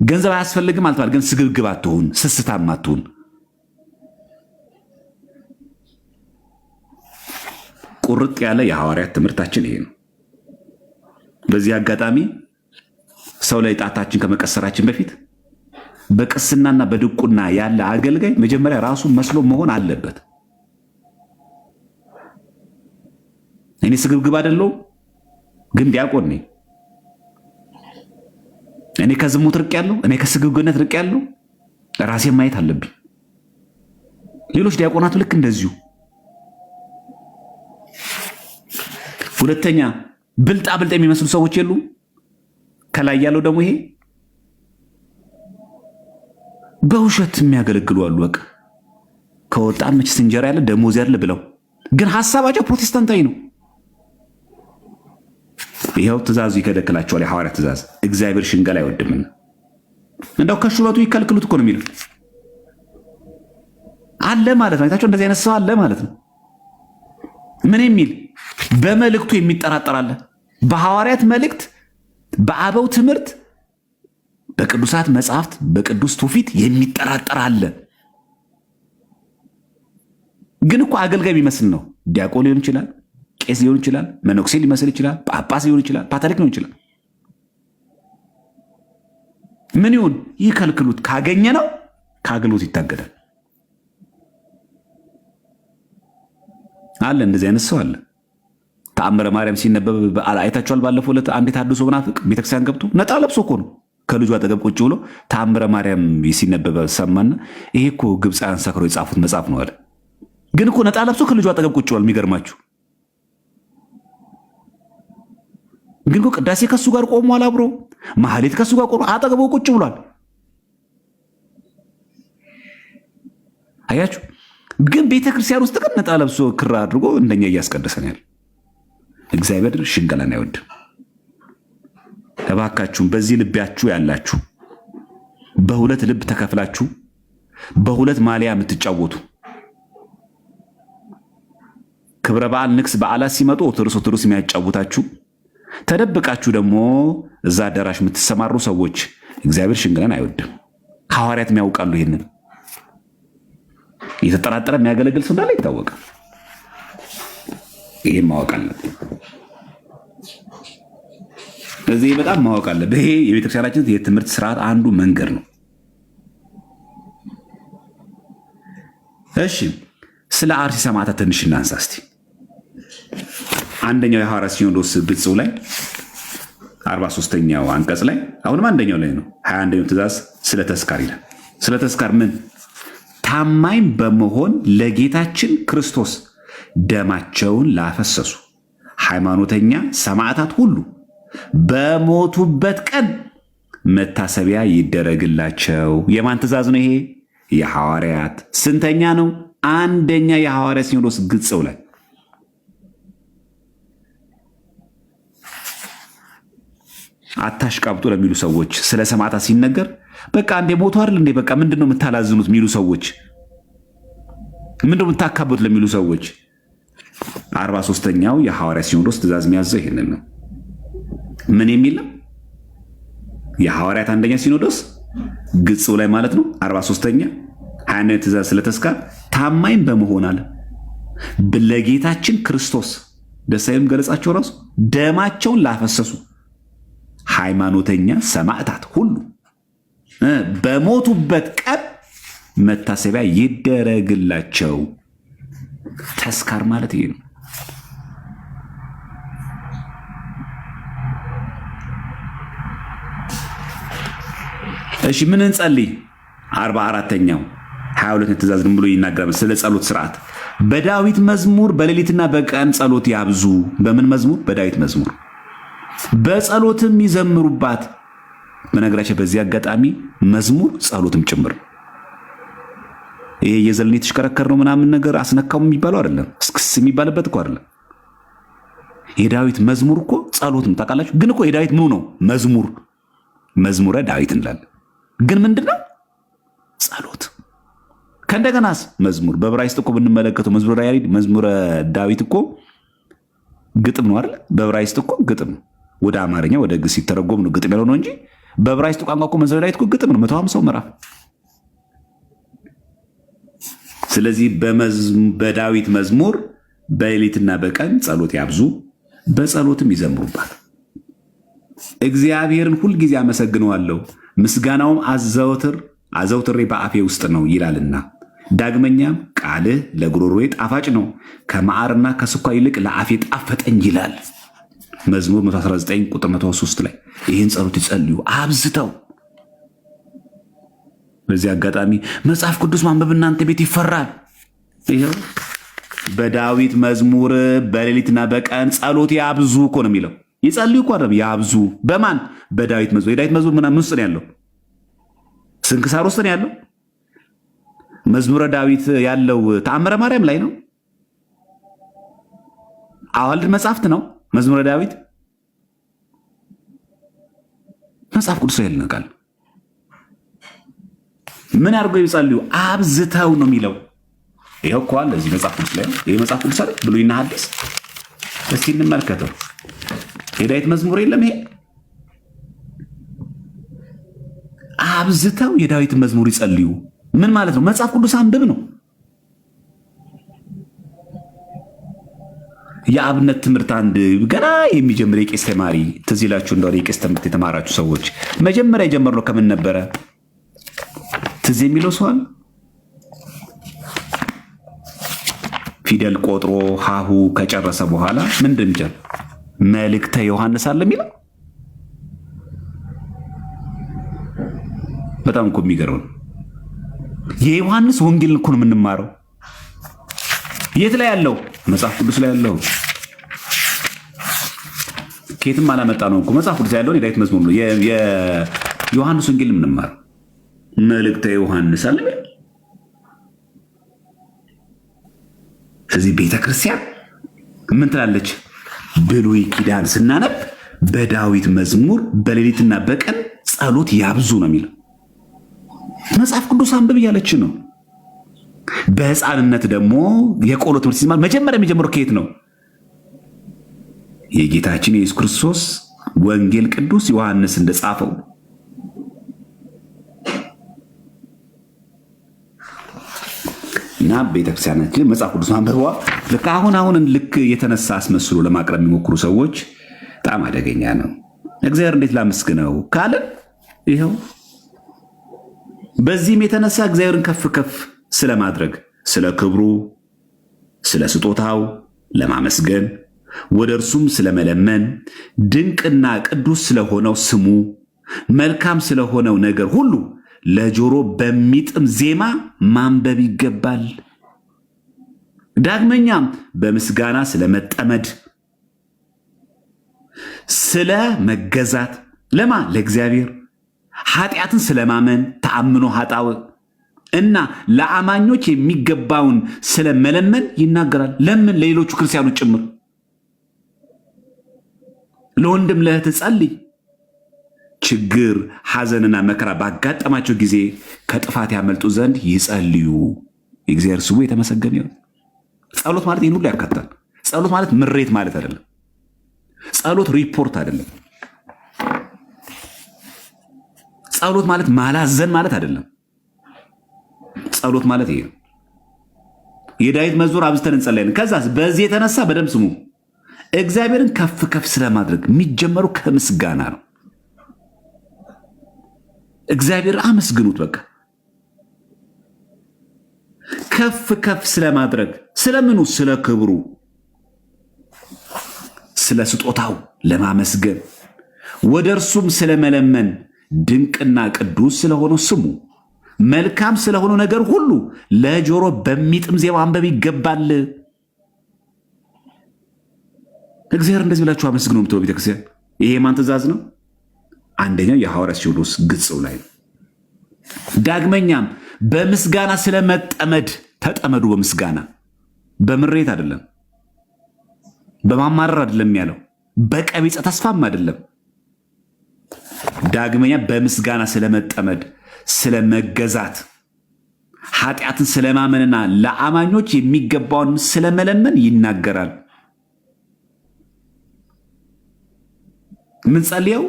ገንዘብ አያስፈልግም አልተባለም። ግን ስግብግብ አትሁን፣ ስስታም አትሁን። ቁርጥ ያለ የሐዋርያት ትምህርታችን ይሄ ነው። በዚህ አጋጣሚ ሰው ላይ ጣታችን ከመቀሰራችን በፊት በቅስናና በድቁና ያለ አገልጋይ መጀመሪያ ራሱን መስሎ መሆን አለበት። እኔ ስግብግብ አይደለሁም፣ ግን ዲያቆን ነኝ። እኔ ከዝሙት ርቅ ያለው፣ እኔ ከስግብግብነት ርቅ ያለው ራሴን ማየት አለብኝ። ሌሎች ዲያቆናቱ ልክ እንደዚሁ። ሁለተኛ ብልጣ ብልጥ የሚመስሉ ሰዎች የሉም። ከላይ ያለው ደግሞ ይሄ በውሸት የሚያገለግሉ አሉ። በቃ ከወጣን መችስ እንጀራ ያለ ደሞዝ ያለ ብለው ግን ሐሳባቸው ፕሮቴስታንታዊ ነው። ይኸው ትእዛዙ ይከለክላቸዋል። የሐዋርያት ትእዛዝ እግዚአብሔር ሽንገላ አይወድምና እንደው ከሹመቱ ይከልክሉት እኮ ነው የሚለው አለ ማለት ነው። አይታቸው እንደዚህ አይነት ሰው አለ ማለት ነው። ምን የሚል በመልእክቱ የሚጠራጠር አለ። በሐዋርያት መልእክት፣ በአበው ትምህርት፣ በቅዱሳት መጽሐፍት፣ በቅዱስ ትውፊት የሚጠራጠር አለ። ግን እኮ አገልጋይ የሚመስል ነው። ዲያቆን ሊሆን ይችላል፣ ቄስ ሊሆን ይችላል፣ መነኩሴ ሊመስል ይችላል፣ ጳጳስ ሊሆን ይችላል፣ ፓትርያርክ ሊሆን ይችላል። ምን ይሁን ይከልክሉት። ካገኘ ነው ከአገልግሎት ይታገዳል። አለ እንደዚህ አይነት ሰው አለ። ተአምረ ማርያም ሲነበብ አይታችኋል። ባለፈው ዕለት አንድ የታድሶ መናፍቅ ቤተክርስቲያን ገብቶ ነጠላ ለብሶ እኮ ነው ከልጁ አጠገብ ቁጭ ብሎ ተአምረ ማርያም ሲነበብ ሰማና ይሄ እኮ ግብፃውያን ሰክረው የጻፉት መጽሐፍ ነው አለ። ግን እኮ ነጠላ ለብሶ ከልጁ አጠገብ ቁጭ ብሏል። የሚገርማችሁ ግን እኮ ቅዳሴ ከሱ ጋር ቆሟል። አብሮ ማህሌት ከሱ ጋር ቆሞ አጠገቡ ቁጭ ብሏል። አያችሁ። ግን ቤተክርስቲያን ውስጥ ግን ነጠላ ለብሶ ክራ አድርጎ እንደኛ እያስቀደሰን ያለ እግዚአብሔር ሽንገላን አይወድም። እባካችሁም በዚህ ልባችሁ ያላችሁ በሁለት ልብ ተከፍላችሁ በሁለት ማሊያ የምትጫወቱ ክብረ በዓል ንግስ በዓላት ሲመጡ ኦርቶዶክስ የሚያጫውታችሁ ተደብቃችሁ ደግሞ እዛ አዳራሽ የምትሰማሩ ሰዎች እግዚአብሔር ሽንገላን አይወድም። ሐዋርያት ያውቃሉ። ይሄንን የተጠራጠረ የሚያገለግል ሰው እንዳለ ይታወቃል። ይሄን ማወቅ አለብን። እዚህ በጣም ማወቅ አለብን። ይሄ የቤተክርስቲያናችን የትምህርት ስርዓት አንዱ መንገድ ነው። እሺ ስለ አርሲ ሰማዕታት ትንሽ እናንሳ እስቲ። አንደኛው የሐዋርያት ሲኖዶስ ግጽው ላይ 43ኛው አንቀጽ ላይ አሁንም አንደኛው ላይ ነው 21ኛው ትእዛዝ ስለ ተስካር ይላል። ስለ ተስካር ምን ታማኝ በመሆን ለጌታችን ክርስቶስ ደማቸውን ላፈሰሱ ሃይማኖተኛ ሰማዕታት ሁሉ በሞቱበት ቀን መታሰቢያ ይደረግላቸው። የማን ትእዛዝ ነው ይሄ? የሐዋርያት። ስንተኛ ነው? አንደኛ የሐዋርያት ሲኖዶስ ግጽው ላይ አታሽቃብጡ ለሚሉ ሰዎች ስለ ሰማዕታት ሲነገር በቃ አንዴ ሞቱ አይደል እንዴ በቃ ምንድነው የምታላዝኑት የሚሉ ሰዎች፣ ምንድነው የምታካቡት ለሚሉ ሰዎች 43ኛው የሐዋርያት ሲኖዶስ ትእዛዝ የሚያዘው ይሄንን ነው። ምን የሚል ነው? የሐዋርያት አንደኛ ሲኖዶስ ግጽው ላይ ማለት ነው 43ኛ 20ኛ ትእዛዝ ስለ ተስካር ታማኝ በመሆን አለ ለጌታችን ክርስቶስ ደሳይም ገለጻቸው ራሱ ደማቸውን ላፈሰሱ ሃይማኖተኛ ሰማዕታት ሁሉ በሞቱበት ቀን መታሰቢያ ይደረግላቸው። ተስካር ማለት ይሄ ነው። እሺ ምን እንጸልይ? 44ኛው 22 ትእዛዝ ዝም ብሎ ይናገራል ስለ ጸሎት ስርዓት። በዳዊት መዝሙር በሌሊትና በቀን ጸሎት ያብዙ። በምን መዝሙር? በዳዊት መዝሙር በጸሎትም ይዘምሩባት። በነገራችን በዚህ አጋጣሚ መዝሙር ጸሎትም ጭምር። ይሄ የዘልን የተሽከረከር ነው ምናምን ነገር አስነካው የሚባለው አይደለም። እስክስ የሚባልበት እኮ አይደለም። የዳዊት መዝሙር እኮ ጸሎትም ታውቃላችሁ። ግን እኮ የዳዊት ምኑ ነው? መዝሙር፣ መዝሙረ ዳዊት እንላለን። ግን ምንድነው? ጸሎት። ከእንደገናስ መዝሙር በዕብራይስጥ እኮ ብንመለከተው መዝሙረ ዳዊት እኮ ግጥም ነው አይደል? በዕብራይስጥ እኮ ግጥም ነው። ወደ አማርኛ ወደ ግዕዝ ሲተረጎም ነው ግጥም ያለው ነው እንጂ በዕብራይስጥ ቋንቋ እኮ መዝሙረ ዳዊት እኮ ግጥም ነው። 150 ምዕራፍ። ስለዚህ በዳዊት መዝሙር በሌሊትና በቀን ጸሎት ያብዙ፣ በጸሎትም ይዘምሩባት። እግዚአብሔርን ሁልጊዜ አመሰግነዋለሁ፣ ምስጋናውም አዘውትሬ በአፌ ውስጥ ነው ይላልና። ዳግመኛም ቃልህ ለጉሮሮዬ ጣፋጭ ነው፣ ከማዕርና ከስኳር ይልቅ ለአፌ ጣፈጠኝ ይላል። መዝሙር 119 ቁጥር 103 ላይ ይህን ጸሎት ይጸልዩ አብዝተው። በዚህ አጋጣሚ መጽሐፍ ቅዱስ ማንበብ እናንተ ቤት ይፈራል። ይኸው በዳዊት መዝሙር በሌሊትና በቀን ጸሎት ያብዙ እኮ ነው የሚለው። ይጸልዩ እኮ አይደለም ያብዙ። በማን? በዳዊት መዝሙር። የዳዊት መዝሙር ምናምን ውስጥ ነው ያለው? ስንክሳር ውስጥ ነው ያለው? መዝሙረ ዳዊት ያለው ተአምረ ማርያም ላይ ነው? አዋልድ መጽሐፍት ነው መዝሙረ ዳዊት? መጽሐፍ ቅዱስ ላይ ያልነቃል። ምን አድርገው ይጸልዩ? አብዝተው ነው የሚለው። ይኸው እኮ አለ እዚህ መጽሐፍ ቅዱስ ላይ። ይህ መጽሐፍ ቅዱስ አይደል? ብሉይና ሐዲስ። እስኪ እንመልከተው። የዳዊት መዝሙር የለም? ይሄ አብዝተው የዳዊት መዝሙር ይጸልዩ ምን ማለት ነው? መጽሐፍ ቅዱስ አንብብ ነው። የአብነት ትምህርት አንድ ገና የሚጀምር የቄስ ተማሪ ትዝ ይላችሁ እንደሆነ የቄስ ትምህርት የተማራችሁ ሰዎች መጀመሪያ የጀመርነው ከምን ነበረ? ትዝ የሚለው ሰዋል ፊደል ቆጥሮ ሀሁ ከጨረሰ በኋላ ምንድን ጀር መልእክተ ዮሐንስ አለ የሚለው። በጣም እኮ የሚገርም ነው። የዮሐንስ ወንጌል እኮ ነው የምንማረው። የት ላይ ያለው? መጽሐፍ ቅዱስ ላይ ያለው። ከየትም አላመጣ ነው እኮ መጽሐፍ ቅዱስ ያለውን የዳዊት መዝሙር ነው የዮሐንስ ወንጌል የምንማረው። መልእክተ ዮሐንስ አለ። ስለዚህ ቤተክርስቲያን ምን ትላለች? ብሉይ ኪዳን ስናነብ በዳዊት መዝሙር በሌሊትና በቀን ጸሎት ያብዙ ነው የሚለው። መጽሐፍ ቅዱስ አንብብ እያለች ነው። በሕፃንነት ደግሞ የቆሎ ትምህርት ሲማር መጀመሪያ የሚጀምረው ከየት ነው? የጌታችን የኢየሱስ ክርስቶስ ወንጌል ቅዱስ ዮሐንስ እንደጻፈው እና ቤተክርስቲያናችን መጽሐፍ ቅዱስ አንብበዋ ልክ አሁን ልክ የተነሳ አስመስሎ ለማቅረብ የሚሞክሩ ሰዎች በጣም አደገኛ ነው። እግዚአብሔር እንዴት ላመስግነው ካለ ይኸው በዚህም የተነሳ እግዚአብሔርን ከፍ ከፍ ስለማድረግ፣ ስለ ክብሩ፣ ስለ ስጦታው ለማመስገን፣ ወደ እርሱም ስለመለመን፣ ድንቅና ቅዱስ ስለሆነው ስሙ፣ መልካም ስለሆነው ነገር ሁሉ ለጆሮ በሚጥም ዜማ ማንበብ ይገባል። ዳግመኛም በምስጋና ስለመጠመድ፣ ስለ መገዛት ለማ ለእግዚአብሔር፣ ኃጢአትን ስለማመን ተአምኖ ኃጣው እና ለአማኞች የሚገባውን ስለመለመን ይናገራል። ለምን? ለሌሎቹ ክርስቲያኖች ጭምር። ለወንድም ለእህት ጸልይ። ችግር ሐዘንና መከራ ባጋጠማቸው ጊዜ ከጥፋት ያመልጡ ዘንድ ይጸልዩ። የእግዚአብሔር ስሙ የተመሰገነ ይሁን። ጸሎት ማለት ይህን ሁሉ ያካትታል። ጸሎት ማለት ምሬት ማለት አይደለም። ጸሎት ሪፖርት አይደለም። ጸሎት ማለት ማላዘን ማለት አይደለም። ጸሎት ማለት ይሄ ነው። የዳዊት መዝሙር አብዝተን እንጸልያለን። ከዛ በዚህ የተነሳ በደንብ ስሙ። እግዚአብሔርን ከፍ ከፍ ስለማድረግ የሚጀመሩ ከምስጋና ነው። እግዚአብሔር አመስግኑት። በቃ ከፍ ከፍ ስለማድረግ ስለምኑ? ስለ ክብሩ፣ ስለ ስጦታው ለማመስገን፣ ወደ እርሱም ስለመለመን፣ ድንቅና ቅዱስ ስለሆነው ስሙ፣ መልካም ስለሆነው ነገር ሁሉ ለጆሮ በሚጥም ዜማ ማንበብ ይገባል። እግዚአብሔር እንደዚህ ብላችሁ አመስግኑ የምትለው ቤተክርስቲያን ይሄ የማን ትእዛዝ ነው? አንደኛው የሐዋርያ ሲኖዶስ ግጽው ላይ ነው። ዳግመኛም በምስጋና ስለመጠመድ ተጠመዱ። በምስጋና በምሬት አይደለም፣ በማማረር አይደለም ያለው፣ በቀቢጸ ተስፋም አይደለም። ዳግመኛ በምስጋና ስለመጠመድ ስለ መገዛት፣ ኃጢአትን ስለማመንና ለአማኞች የሚገባውን ስለመለመን ይናገራል። ምን ጸልየው?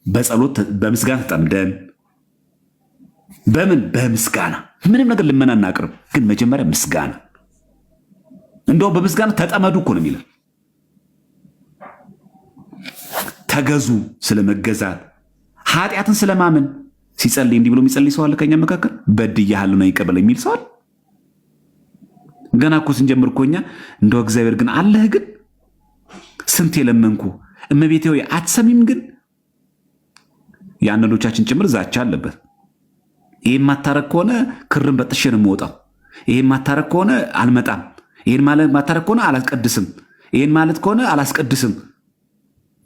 በጸሎት በምስጋና ተጠምደን። በምን? በምስጋና። ምንም ነገር ልመና እናቅርብ፣ ግን መጀመሪያ ምስጋና። እንደውም በምስጋና ተጠመዱ እኮ ነው የሚለው። ተገዙ ስለመገዛት፣ ኃጢአትን ስለማመን። ሲጸልይ እንዲህ ብሎ የሚጸልይ ሰው አለ ከኛ መካከል? በድያለሁ ነው ይቅር በለኝ የሚል ሰው አለ? ገና እኮ ስንጀምር እኮ እኛ እንደው እግዚአብሔር ግን አለህ ግን ስንት የለመንኩ እመቤቴ ሆይ አትሰሚም ግን? የአንዳንዶቻችን ጭምር ዛቻ አለበት። ይሄ ማታረግ ከሆነ ክርን በጥሼ ነው የምወጣው፣ ይሄ ማታረግ ከሆነ አልመጣም፣ ይሄን ማለት ማታረግ ከሆነ አላስቀድስም፣ ይሄን ማለት ከሆነ አላስቀድስም።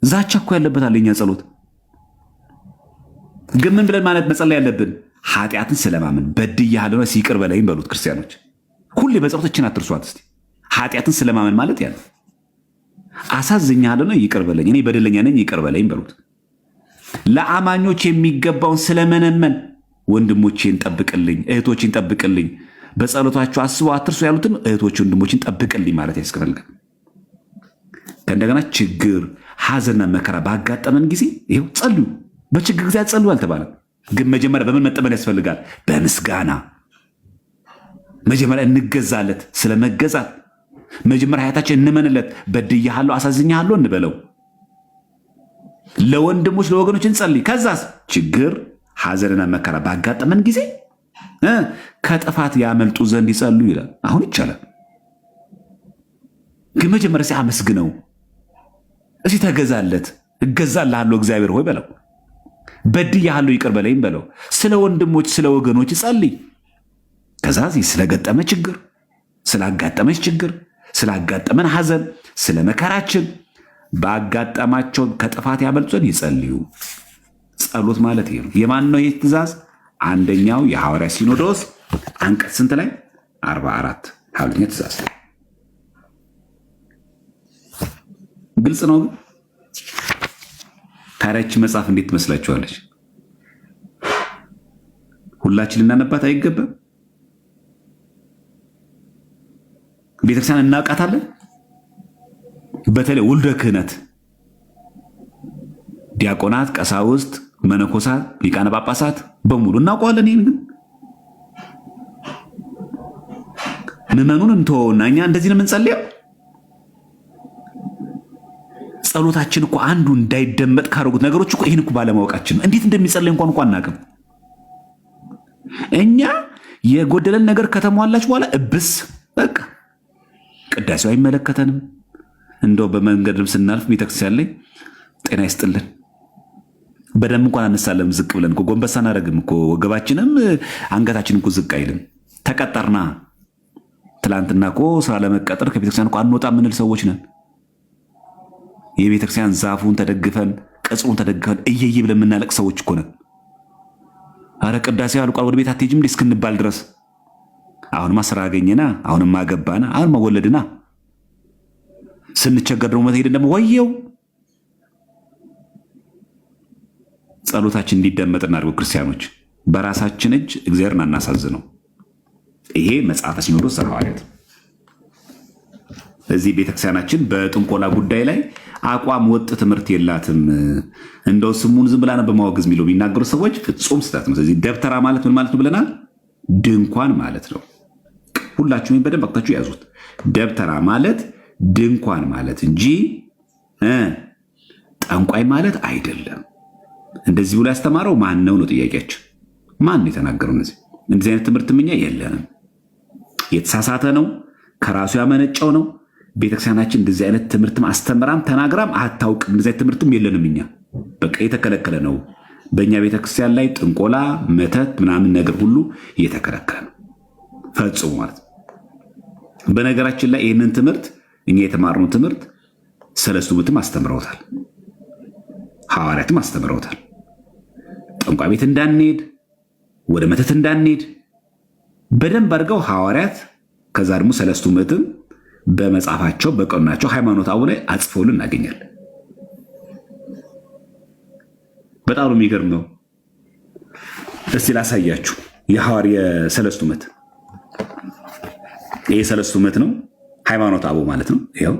ዛቻ እኮ ያለበት አለ የኛ ጸሎት። ግን ምን ብለን ማለት መጸለይ ያለብን? ኃጢአትን ስለማመን በድያለሁ ነው ይቅር በለኝ በሉት ክርስቲያኖች። ሁሌ በጸሎታችን አትርሷት እስቲ። ኃጢአትን ስለማመን ማለት ያለ አሳዝኛለሁ ነው ይቅር በለኝ፣ እኔ በደለኛ ነኝ ይቅር በለኝ በሉት። ለአማኞች የሚገባውን ስለመነመን ወንድሞቼን ጠብቅልኝ፣ እህቶቼን ጠብቅልኝ፣ በጸሎታቸው አስበው አትርሱ ያሉትን እህቶች ወንድሞችን ጠብቅልኝ ማለት ያስፈልጋል። ከእንደገና ችግር ሐዘንና መከራ ባጋጠመን ጊዜ ይኸው ጸልዩ። በችግር ጊዜ ጸልዩ አልተባለም። ግን መጀመሪያ በምን መጠመን ያስፈልጋል? በምስጋና። መጀመሪያ እንገዛለት፣ ስለመገዛት መጀመሪያ ሀያታችን እንመንለት። በድያለሁ አሳዝኛለሁ እንበለው። ለወንድሞች ለወገኖች እንጸልይ። ከዛስ ችግር ሐዘንና መከራ ባጋጠመን ጊዜ ከጥፋት ያመልጡ ዘንድ ይጸልዩ ይላል። አሁን ይቻላል። ግን መጀመሪያ ሲያመስግነው እስቲ ተገዛለት። እገዛልሃለሁ እግዚአብሔር ሆይ በለው። በድያለሁ ይቅር በለኝ በለው። ስለ ወንድሞች ስለ ወገኖች ጸልይ። ከዛ ስለገጠመ ችግር፣ ስላጋጠመች ችግር፣ ስላጋጠመን ሐዘን፣ ስለ መከራችን ባጋጠማቸው ከጥፋት ያመልጡ ዘንድ ይጸልዩ። ጸሎት ማለት ይሄ ነው። የማን ነው ይህ ትእዛዝ? አንደኛው የሐዋርያ ሲኖዶስ አንቀጽ ስንት ላይ? 44 ሐዋርያ ትእዛዝ። ግልጽ ነው። ታሪያች መጽሐፍ እንዴት ትመስላችኋለች? ሁላችን ልናነባት አይገባም? ቤተክርስቲያን እናውቃታለን። በተለይ ውልደ ክህነት፣ ዲያቆናት፣ ቀሳውስት፣ መነኮሳት፣ ሊቃነ ጳጳሳት በሙሉ እናውቀዋለን። ይህን ግን ምዕመኑን እንተወውና እኛ እንደዚህ ነው የምንጸልየው። ጸሎታችን እኮ አንዱ እንዳይደመጥ ካደረጉት ነገሮች እኮ ይህን እኮ ባለማወቃችን እንዴት እንደሚጸለይ እንኳን አናውቅም። እኛ የጎደለን ነገር ከተሟላች በኋላ እብስ በቃ ቅዳሴው አይመለከተንም። እንደው በመንገድም ስናልፍ ቤተክርስቲያን ላይ ጤና ይስጥልን በደንብ እንኳን አነሳለም። ዝቅ ብለን እኮ ጎንበስ አናደርግም እኮ ወገባችንም አንገታችንም እኮ ዝቅ አይልም። ተቀጠርና ትላንትና እኮ ስራ ለመቀጠር ከቤተክርስቲያን እኮ አንወጣ የምንል ሰዎች ነን። የቤተክርስቲያን ዛፉን ተደግፈን ቅጽሩን ተደግፈን እየየ ብለን የምናለቅ ሰዎች እኮ ነን። አረ ቅዳሴው አልቋል ወደ ቤት አትሄጂም እንዴ እስክንባል ድረስ። አሁንማ ስራ አገኘና፣ አሁንማ ገባና፣ አሁንማ ወለድና፣ ስንቸገር ደግሞ መሄድ ደግሞ ወየው። ጸሎታችን እንዲደመጥ እናድርገው ክርስቲያኖች። በራሳችን እጅ እግዚአብሔርን አናሳዝነው። ይሄ መጽሐፈ ሲኖዶስ ሐዋርያት። እዚህ ቤተክርስቲያናችን በጥንቆላ ጉዳይ ላይ አቋም ወጥ ትምህርት የላትም። እንደው ስሙን ዝም ብላ ነው በማወግዝ የሚለው የሚናገሩ ሰዎች ፍጹም ስህተት ነው። ስለዚህ ደብተራ ማለት ምን ማለት ነው ብለናል? ድንኳን ማለት ነው። ሁላችሁም በደንብ አቅጣጫችሁ ያዙት። ደብተራ ማለት ድንኳን ማለት እንጂ ጠንቋይ ማለት አይደለም። እንደዚህ ብሎ ያስተማረው ማን ነው ነው ጥያቄያችን። ማን ነው የተናገረው? እንደዚህ አይነት ትምህርት እኛ የለንም። የተሳሳተ ነው፣ ከራሱ ያመነጨው ነው። ቤተክርስቲያናችን እንደዚህ አይነት ትምህርትም አስተምራም ተናግራም አታውቅም። እንደዚህ አይነት ትምህርትም የለንም እኛ። በቃ የተከለከለ ነው። በእኛ ቤተክርስቲያን ላይ ጥንቆላ፣ መተት ምናምን ነገር ሁሉ የተከለከለ ነው ፈጽሞ ማለት ነው። በነገራችን ላይ ይህንን ትምህርት እኛ የተማርነው ትምህርት ሰለስቱ ምዕትም አስተምረውታል፣ ሐዋርያትም አስተምረውታል። ጠንቋይ ቤት እንዳንሄድ፣ ወደ መተት እንዳንሄድ በደንብ አድርገው ሐዋርያት ከዛ ደግሞ ሰለስቱ ምዕትም በመጽሐፋቸው በቀኖናቸው ሃይማኖት አቡነ አጽፈውልን እናገኛለን። በጣም ነው የሚገርመው። እስቲ ላሳያችሁ የሐዋርያ ሰለስቱ ምዕት። ይሄ ሰለስቱ ምዕት ነው፣ ሃይማኖተ አበው ማለት ነው። ይኸው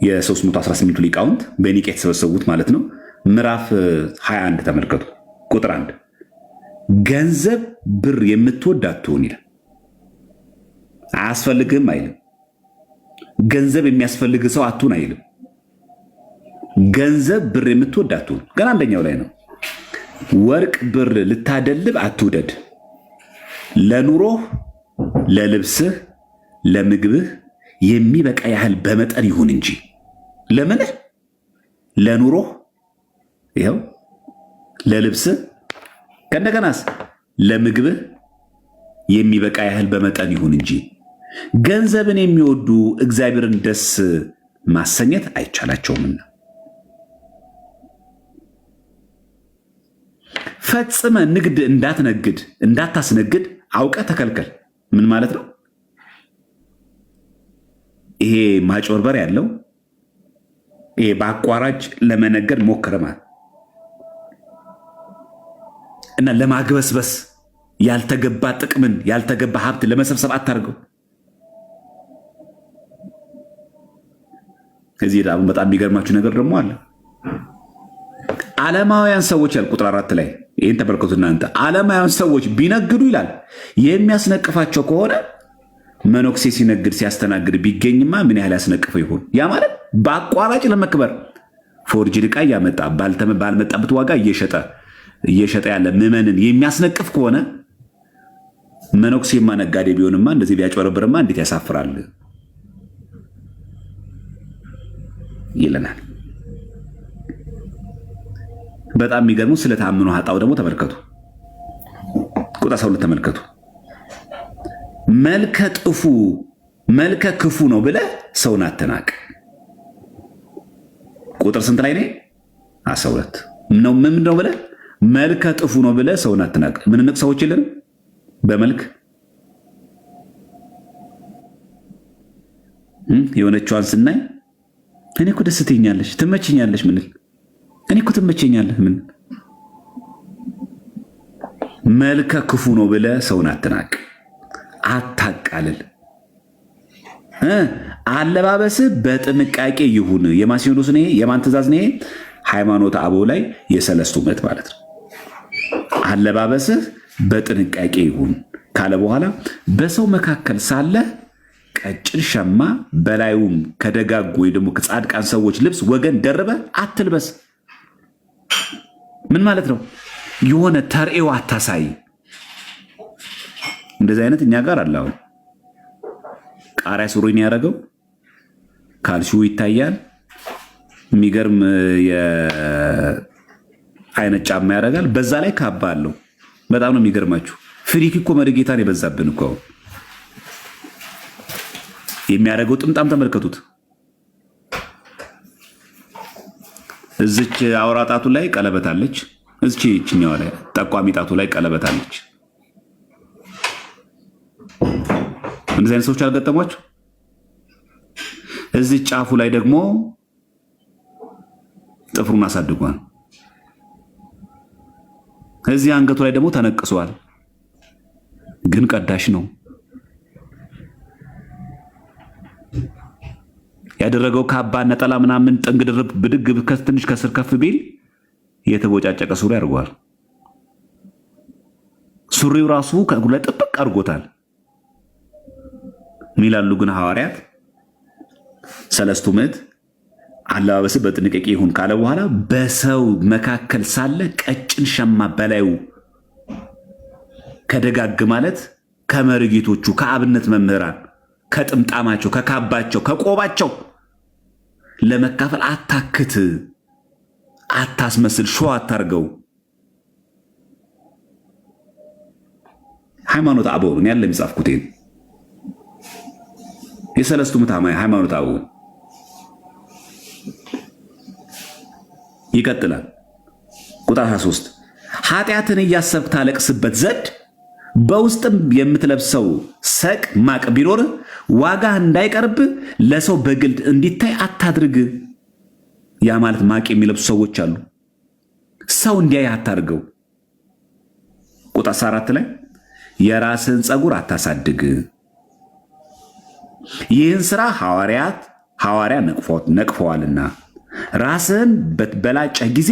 የ318 ሊቃውንት በኒቄ የተሰበሰቡት ማለት ነው። ምዕራፍ 21 ተመልከቱ፣ ቁጥር 1 ገንዘብ ብር የምትወድ አትሁን ይላል። አያስፈልግም አይልም። ገንዘብ የሚያስፈልግ ሰው አትሁን አይልም። ገንዘብ ብር የምትወድ አትሁን። ገና አንደኛው ላይ ነው። ወርቅ ብር ልታደልብ አትውደድ፣ ለኑሮህ፣ ለልብስህ፣ ለምግብህ የሚበቃ ያህል በመጠን ይሁን እንጂ። ለምንህ? ለኑሮህ፣ ይኸው ለልብስህ፣ ከእንደገናስ ለምግብህ የሚበቃ ያህል በመጠን ይሁን እንጂ ገንዘብን የሚወዱ እግዚአብሔርን ደስ ማሰኘት አይቻላቸውምና። ፈጽመ ንግድ እንዳትነግድ እንዳታስነግድ አውቀ ተከልከል። ምን ማለት ነው? ይሄ ማጭበርበር ያለው ይሄ በአቋራጭ ለመነገድ ሞክረ ማለት እና ለማግበስበስ ያልተገባ ጥቅምን ያልተገባ ሀብት ለመሰብሰብ አታርገው። ከዚህ ዳሩ በጣም የሚገርማችሁ ነገር ደግሞ አለ። ዓለማውያን ሰዎች ያል ቁጥር 4 ላይ ይህን ተመልከቱ እናንተ። ዓለማውያን ሰዎች ቢነግዱ ይላል የሚያስነቅፋቸው ከሆነ መነኩሴ ሲነግድ ሲያስተናግድ ቢገኝማ ምን ያህል ያስነቅፈው ይሆን? ያ ማለት በአቋራጭ ለመክበር ፎርጅድ ዕቃ እያመጣ ባልመጣበት ዋጋ እየሸጠ ያለ ምዕመንን የሚያስነቅፍ ከሆነ መነኩሴማ ነጋዴ ቢሆንማ እንደዚህ ቢያጭበረብርማ እንዴት ያሳፍራል ይለናል። በጣም የሚገርሙ ስለታምኑ ኃጣው ደግሞ ተመልከቱ። ቁጥር 12 ተመልከቱ። መልከ ክፉ ነው ብለህ ሰውን አትናቅ። ቁጥር ስንት ላይ ነው? 12 ነው። ምን ነው ብለህ መልከ ጥፉ ነው ብለህ ሰውን አትናቅ። ምንንቅ ሰዎች የለንም በመልክ የሆነችዋን ስናይ እኔ እኮ ደስ ትይኛለሽ ትመችኛለሽ ምንል እኔ እኮ ትመቸኛለህ ምን መልከ ክፉ ነው ብለህ ሰውን አትናቅ፣ አታቃልል። አለባበስህ በጥንቃቄ ይሁን። የማን ሲኖዶስ ነው? የማን ትእዛዝ ነው? ሃይማኖተ አበው ላይ የሰለስቱ ምዕት ማለት ነው። አለባበስህ በጥንቃቄ ይሁን ካለ በኋላ በሰው መካከል ሳለ ቀጭን ሸማ በላዩም ከደጋግ ወይ ደግሞ ከጻድቃን ሰዎች ልብስ ወገን ደርበ አትልበስ። ምን ማለት ነው? የሆነ ተርኤው አታሳይ። እንደዚህ አይነት እኛ ጋር አለ። አሁን ቃሪያ ሱሪን ያደረገው ካልሲው ይታያል። የሚገርም የአይነት ጫማ ያደርጋል። በዛ ላይ ካባ አለው። በጣም ነው የሚገርማችሁ። ፍሪክ እኮ መርጌታን የበዛብን እኮ የሚያደርገው ጥምጣም ተመልከቱት። እዚች አውራ ጣቱ ላይ ቀለበት አለች። እዚች ይችኛው ላይ ጠቋሚ ጣቱ ላይ ቀለበት አለች። እንደዚህ አይነት ሰዎች አልገጠሟችሁ? እዚህ ጫፉ ላይ ደግሞ ጥፍሩን አሳድጓል። እዚህ አንገቱ ላይ ደግሞ ተነቅሷል። ግን ቀዳሽ ነው ያደረገው። ካባ ነጠላ ምናምን ጥንግ ድርብ ብድግ ትንሽ ከስር ከፍ ቢል የተቦጫጨቀ ሱሪ አድርጓል። ሱሪው ራሱ ከእግሩ ላይ ጥብቅ አድርጎታል። ሚላሉ ግን ሐዋርያት ሰለስቱ ምዕት አለባበስ በጥንቃቄ ይሁን ካለ በኋላ በሰው መካከል ሳለ ቀጭን ሸማ በላዩ ከደጋግ ማለት ከመርጌቶቹ ከአብነት መምህራን ከጥምጣማቸው ከካባቸው ከቆባቸው ለመካፈል አታክት፣ አታስመስል፣ ሾ አታርገው። ሃይማኖተ አበው ነው ያለ የሚጻፍኩት የሰለስቱ ምዕት ሃይማኖተ አበው ይቀጥላል። ቁጥር 23 ኃጢአትን እያሰብክ ታለቅስበት ዘንድ በውስጥም የምትለብሰው ሰቅ ማቅ ቢኖር ዋጋ እንዳይቀርብ ለሰው በግልጥ እንዲታይ አታድርግ። ያ ማለት ማቅ የሚለብሱ ሰዎች አሉ። ሰው እንዲያይ አታድርገው። ቁጥር 14 ላይ የራስህን ፀጉር አታሳድግ፣ ይህን ስራ ሐዋርያ ነቅፈዋልና፣ ራስህን በላጨህ ጊዜ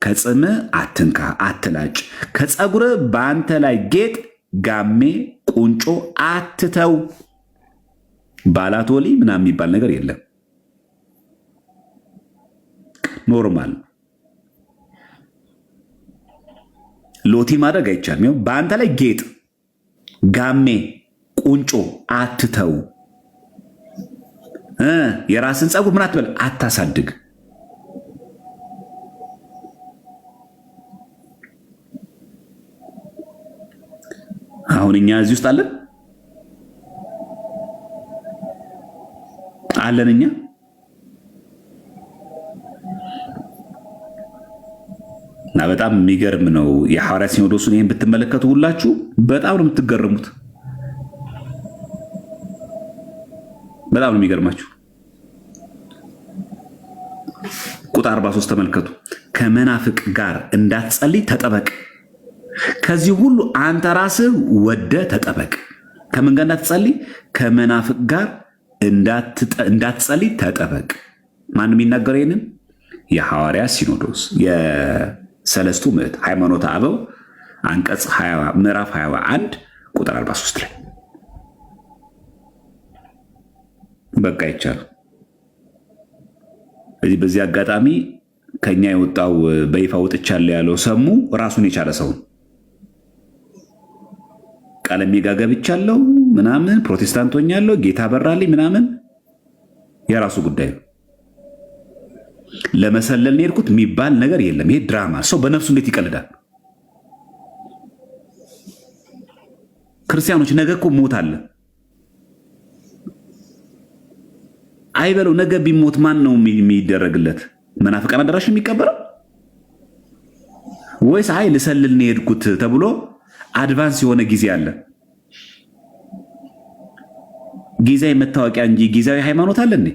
ከጽምህ አትንካ፣ አትላጭ፣ ከፀጉርህ በአንተ ላይ ጌጥ፣ ጋሜ፣ ቁንጮ አትተው። ባላቶሊ ምናምን የሚባል ነገር የለም። ኖርማል ሎቲ ማድረግ አይቻልም። በአንተ ላይ ጌጥ፣ ጋሜ፣ ቁንጮ አትተው። የራስን ፀጉር ምን አትበል፣ አታሳድግ። አሁን እኛ እዚህ ውስጥ አለን እኛ እና በጣም የሚገርም ነው። የሐዋርያት ሲኖዶሱን ይህን ብትመለከቱ ሁላችሁ በጣም ነው የምትገረሙት። በጣም ነው የሚገርማችሁ። ቁጥር 43 ተመልከቱ። ከመናፍቅ ጋር እንዳትጸልይ ተጠበቅ። ከዚህ ሁሉ አንተ ራስህ ወደ ተጠበቅ። ከምን ጋር እንዳትጸልይ? ከመናፍቅ ጋር እንዳትጸልይ ተጠበቅ። ማን የሚናገረው ይህንን? የሐዋርያት ሲኖዶስ የሰለስቱ ምዕት ሃይማኖተ አበው አንቀጽ ምዕራፍ 21 ቁጥር 43 ላይ በቃ ይቻላል። በዚህ አጋጣሚ ከኛ የወጣው በይፋ ወጥቻለሁ ያለው ሰሙ ራሱን የቻለ ሰው ቀለሜ ጋር ገብቻለሁ ምናምን ፕሮቴስታንት ሆኛለሁ ጌታ በራልኝ ምናምን የራሱ ጉዳይ ነው። ለመሰለል ነው የሄድኩት የሚባል ነገር የለም። ይሄ ድራማ። ሰው በነፍሱ እንዴት ይቀልዳል? ክርስቲያኖች ነገ እኮ ሞት አለ አይበለው። ነገ ቢሞት ማን ነው የሚደረግለት? መናፍቃን አዳራሽ የሚቀበረው ወይስ አይ ልሰልል ነው የሄድኩት ተብሎ አድቫንስ የሆነ ጊዜ አለ? ጊዜያዊ መታወቂያ እንጂ ጊዜያዊ ሃይማኖት አለ እንዴ?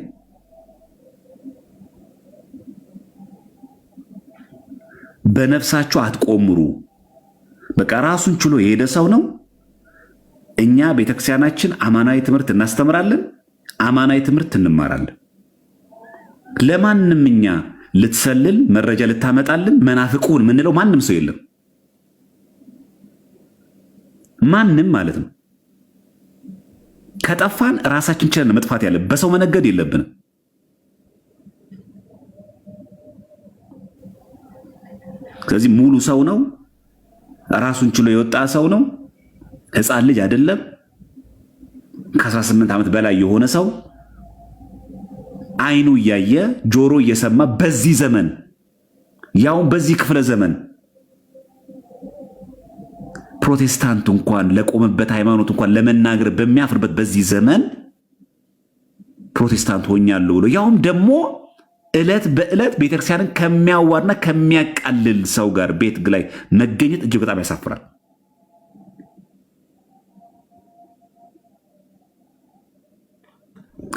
በነፍሳችሁ አትቆምሩ። በቃ ራሱን ችሎ የሄደ ሰው ነው። እኛ ቤተክርስቲያናችን አማናዊ ትምህርት እናስተምራለን፣ አማናዊ ትምህርት እንማራለን። ለማንም እኛ ልትሰልል መረጃ ልታመጣልን መናፍቁን ምንለው ማንም ሰው የለም። ማንም ማለት ነው። ከጠፋን ራሳችን ችለን መጥፋት ያለ በሰው መነገድ የለብንም። ስለዚህ ሙሉ ሰው ነው። ራሱን ችሎ የወጣ ሰው ነው። ሕፃን ልጅ አይደለም። ከ18 ዓመት በላይ የሆነ ሰው አይኑ እያየ ጆሮ እየሰማ በዚህ ዘመን ያውም በዚህ ክፍለ ዘመን ፕሮቴስታንት እንኳን ለቆመበት ሃይማኖት እንኳን ለመናገር በሚያፍርበት በዚህ ዘመን ፕሮቴስታንት ሆኛለሁ ብሎ ያውም ደግሞ ዕለት በዕለት ቤተክርስቲያንን ከሚያዋርና ከሚያቃልል ሰው ጋር ቤት ላይ መገኘት እጅግ በጣም ያሳፍራል።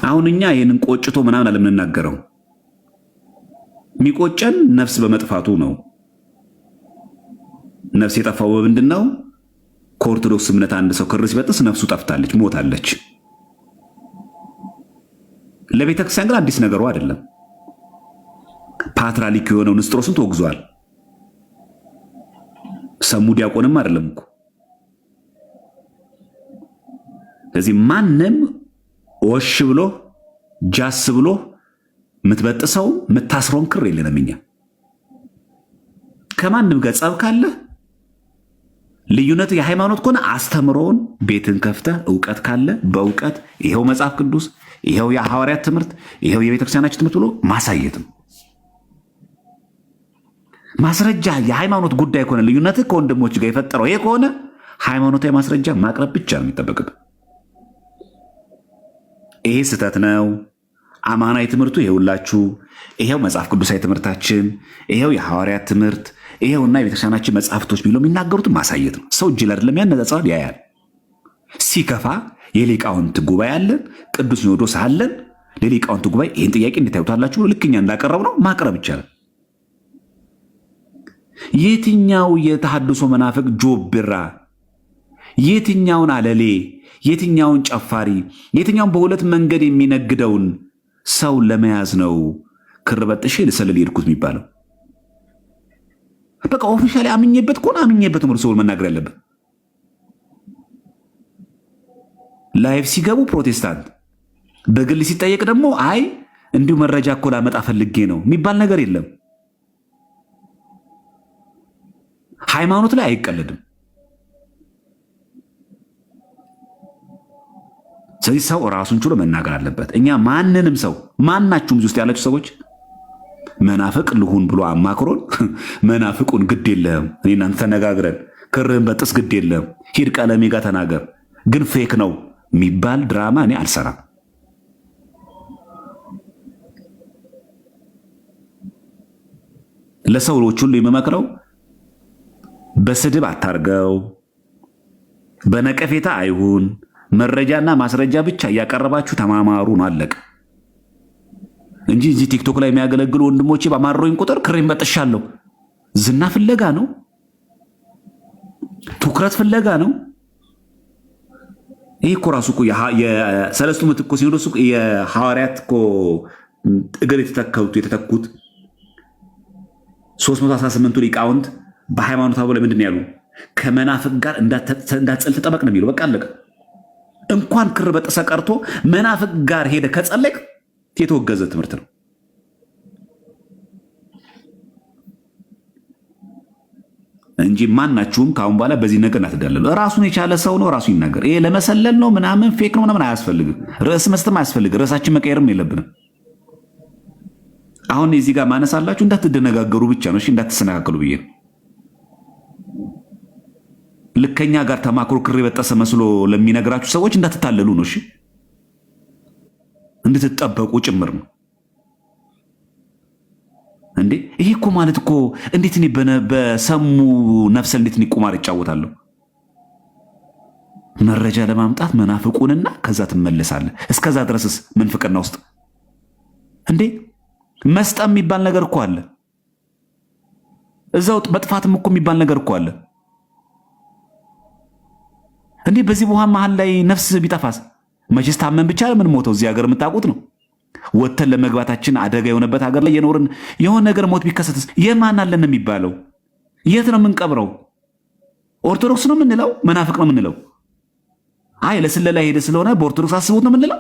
አሁን እኛ ይህንን ቆጭቶ ምናምን አለምንናገረው የሚቆጨን ነፍስ በመጥፋቱ ነው። ነፍስ የጠፋው በምንድን ነው? ከኦርቶዶክስ እምነት አንድ ሰው ክር ሲበጥስ ነፍሱ ጠፍታለች፣ ሞታለች። ለቤተክርስቲያን ግን አዲስ ነገሩ አይደለም። ፓትርያርክ የሆነው ንስጥሮስን ተወግዟል። ሰሙ ዲያቆንም አይደለም እኮ። ስለዚህ ማንም ወሽ ብሎ ጃስ ብሎ የምትበጥሰው የምታስረውን ክር የለንም እኛ። ከማንም ጋር ጸብ ካለ ልዩነት የሃይማኖት ከሆነ አስተምሮውን ቤትን ከፍተህ እውቀት ካለ በእውቀት ይሄው መጽሐፍ ቅዱስ ይሄው የሐዋርያት ትምህርት ይሄው የቤተክርስቲያናችን ትምህርት ብሎ ማሳየት ነው። ማስረጃ የሃይማኖት ጉዳይ ከሆነ ልዩነት ከወንድሞች ጋር የፈጠረው ይሄ ከሆነ ሃይማኖታዊ ማስረጃ ማቅረብ ብቻ ነው የሚጠበቅብህ። ይሄ ስህተት ነው፣ አማናዊ ትምህርቱ ይሄውላችሁ፣ ይሄው መጽሐፍ ቅዱሳዊ ትምህርታችን፣ ይሄው የሐዋርያት ትምህርት፣ ይሄውና የቤተክርስቲያናችን መጽሐፍቶች ቢለው የሚናገሩትን ማሳየት ነው። ሰው እጅ አይደለም ያነጻጽራል፣ ያያል። ሲከፋ የሊቃውንት ጉባኤ አለን፣ ቅዱስ ሲኖዶስ አለን። ለሊቃውንት ጉባኤ ይህን ጥያቄ እንዴት ታዩታላችሁ? ልክ እኛ እንዳቀረብ ነው ማቅረብ ይቻላል። የትኛው የተሐድሶ መናፍቅ ጆብራ፣ የትኛውን አለሌ፣ የትኛውን ጨፋሪ፣ የትኛውን በሁለት መንገድ የሚነግደውን ሰው ለመያዝ ነው ክር በጥሼ ልሰልል የሄድኩት የሚባለው? በቃ ኦፊሻሊ አምኜበት ከሆነ አምኜበት ነው ሰው መናገር ያለበት። ላይፍ ሲገቡ ፕሮቴስታንት፣ በግል ሲጠየቅ ደግሞ አይ እንዲሁ መረጃ እኮ ላመጣ ፈልጌ ነው የሚባል ነገር የለም። ሃይማኖት ላይ አይቀለድም። ስለዚህ ሰው ራሱን ችሎ መናገር አለበት። እኛ ማንንም ሰው ማናችሁም እዚህ ውስጥ ያላችሁ ሰዎች መናፍቅ ልሁን ብሎ አማክሮን መናፍቁን ግድ የለም እኔ እናንተ ተነጋግረን ክርህን በጥስ ግድ የለም ሂድ ቀለሜ ጋር ተናገር ግን ፌክ ነው የሚባል ድራማ እኔ አልሰራም። ለሰዎች ሁሉ የምመክረው በስድብ አታርገው፣ በነቀፌታ አይሁን፣ መረጃና ማስረጃ ብቻ እያቀረባችሁ ተማማሩ ነው አለቀ እንጂ እዚህ ቲክቶክ ላይ የሚያገለግሉ ወንድሞቼ በማሮኝ ቁጥር ክሬም በጥሻለሁ። ዝና ፍለጋ ነው፣ ትኩረት ፍለጋ ነው። ይሄ እኮ ራሱ እኮ የሰለስቱ ምዕት እኮ ሲኖዶስ የሐዋርያት እኮ እግር የተተኩት 318ቱ ሊቃውንት በሃይማኖት አበው ላይ ምንድን ያሉ? ከመናፍቅ ጋር እንዳትጸል ተጠበቅ ነው የሚሉ። በቃ አለቀ። እንኳን ክር በጥሰ ቀርቶ መናፍቅ ጋር ሄደ ከጸለቅ የተወገዘ ትምህርት ነው እንጂ ማናችሁም ካሁን በኋላ በዚህ ነገር እንዳትዳለሉ። ራሱን የቻለ ሰው ነው፣ ራሱ ይናገር። ይሄ ለመሰለል ነው ምናምን ፌክ ነው ምናምን አያስፈልግም። ርዕስ መስጠትም አያስፈልግም። ርዕሳችን መቀየርም የለብንም። አሁን እዚህ ጋር ማነሳላችሁ እንዳትደነጋገሩ ብቻ ነው። እሺ እንዳትሰነካከሉ ብዬ ነው። ልከኛ ጋር ተማክሮ ክር የበጠሰ መስሎ ለሚነግራችሁ ሰዎች እንዳትታለሉ ነው። እሺ እንድትጠበቁ ጭምር ነው እንዴ። ይሄ እኮ ማለት እኮ እንዴት እኔ በሰሙ ነፍሰ እንዴት እኔ ቁማር ይጫወታለሁ? መረጃ ለማምጣት መናፍቁንና ከዛ ትመለሳለህ። እስከዛ ድረስስ ምንፍቅና ውስጥ እንዴ መስጠም የሚባል ነገር እኮ አለ። እዛው በጥፋትም እኮ የሚባል ነገር እኮ አለ እንዴ። በዚህ በኋላ መሃል ላይ ነፍስ ቢጠፋስ? መቼስ ታመን ብቻ ምን ሞተው እዚህ ሀገር የምታውቁት ነው። ወተን ለመግባታችን አደጋ የሆነበት ሀገር ላይ የኖርን የሆነ ነገር ሞት ቢከሰትስ የማን አለን የሚባለው? የት ነው የምንቀብረው? ኦርቶዶክስ ነው የምንለው? መናፍቅ ነው የምንለው? አይ ለስለላ ሄደ ስለሆነ በኦርቶዶክስ አስቡት ነው የምንለው?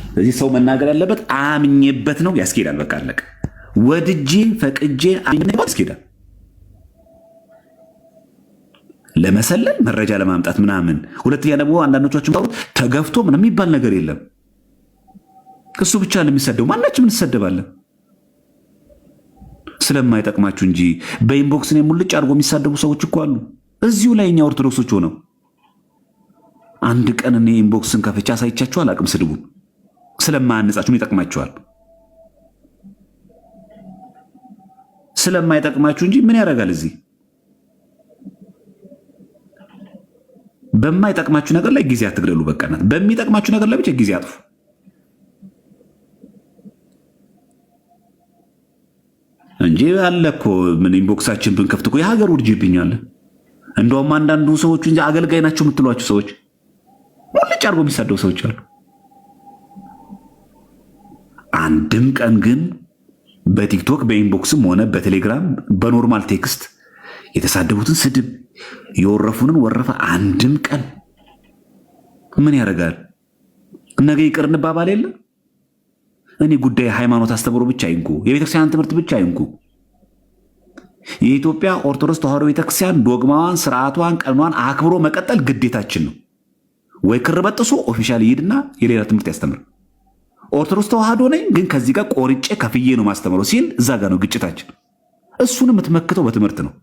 ስለዚህ ሰው መናገር ያለበት አምኜበት ነው፣ ያስኬዳል። በቃ አለቀ። ወድጄ ፈቅጄ አምኜበት ያስኬዳል። ለመሰለል መረጃ ለማምጣት ምናምን። ሁለተኛ ደግሞ አንዳንዶቻችን ተገፍቶ ምንም የሚባል ነገር የለም። እሱ ብቻ ለሚሰደው ማናችንም እንሰደባለን ስለማይጠቅማችሁ እንጂ። በኢንቦክስ ነው ሙልጭ አድርጎ የሚሳደቡ ሰዎች እኮ አሉ እዚሁ ላይ እኛ ኦርቶዶክሶች ሆነው። አንድ ቀን እኔ ኢንቦክስን ከፍቼ አሳይቻችሁ አላቅም። ስድቡን ስለማያነጻችሁን ይጠቅማችኋል። ስለማይጠቅማችሁ እንጂ ምን ያደርጋል እዚህ በማይጠቅማችሁ ነገር ላይ ጊዜ አትግደሉ። በቃናት በሚጠቅማችሁ ነገር ላይ ብቻ ጊዜ አጥፉ እንጂ አለ እኮ ምን ኢንቦክሳችን ብንከፍት እኮ የሀገር ውርጅብኛል። እንደውም አንዳንዱ ሰዎች እንጂ አገልጋይ ናቸው የምትሏቸው ሰዎች ሙልጭ አድርጎ የሚሳደው ሰዎች አሉ። አንድም ቀን ግን በቲክቶክ በኢንቦክስም ሆነ በቴሌግራም በኖርማል ቴክስት የተሳደቡትን ስድብ የወረፉንን ወረፈ አንድም ቀን ምን ያደርጋል? ነገ ይቅር እንባባል የለ። እኔ ጉዳይ ሃይማኖት አስተምሮ ብቻ አይንኩ፣ የቤተክርስቲያን ትምህርት ብቻ አይንኩ። የኢትዮጵያ ኦርቶዶክስ ተዋሕዶ ቤተክርስቲያን ዶግማዋን፣ ስርዓቷን፣ ቀኗን አክብሮ መቀጠል ግዴታችን ነው። ወይ ክር በጥሶ ኦፊሻል ይሄድና የሌላ ትምህርት ያስተምር። ኦርቶዶክስ ተዋሕዶ ነኝ ግን ከዚህ ጋር ቆርጬ ከፍዬ ነው ማስተምረው ሲል እዛ ጋር ነው ግጭታችን። እሱን የምትመክተው በትምህርት ነው፣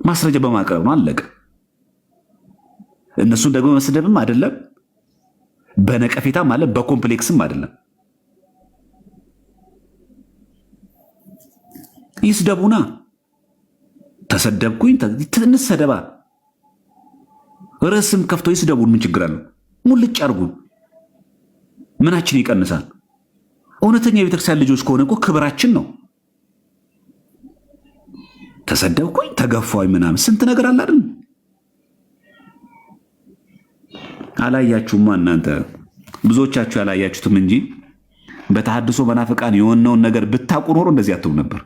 ማስረጃ በማቅረብ ነው። አለቀ። እነሱን ደግሞ መስደብም አይደለም፣ በነቀፌታም አለ፣ በኮምፕሌክስም አይደለም። ይስደቡና ተሰደብኩኝ ትንሰደባ ርዕስም ከፍተው ይስደቡን። ምን ችግር አለው? ሙልጭ አድርጉ። ምናችን ይቀንሳል? እውነተኛ የቤተክርስቲያን ልጆች ከሆነ እኮ ክብራችን ነው። ተሰደብኩኝ፣ ተገፋኝ ምናምን ስንት ነገር አለ አይደል? አላያችሁማ እናንተ ብዙዎቻችሁ ያላያችሁትም እንጂ በተሐድሶ መናፍቃን የሆነውን ነገር ብታውቁ ኖሮ እንደዚህ አትሉ ነበር።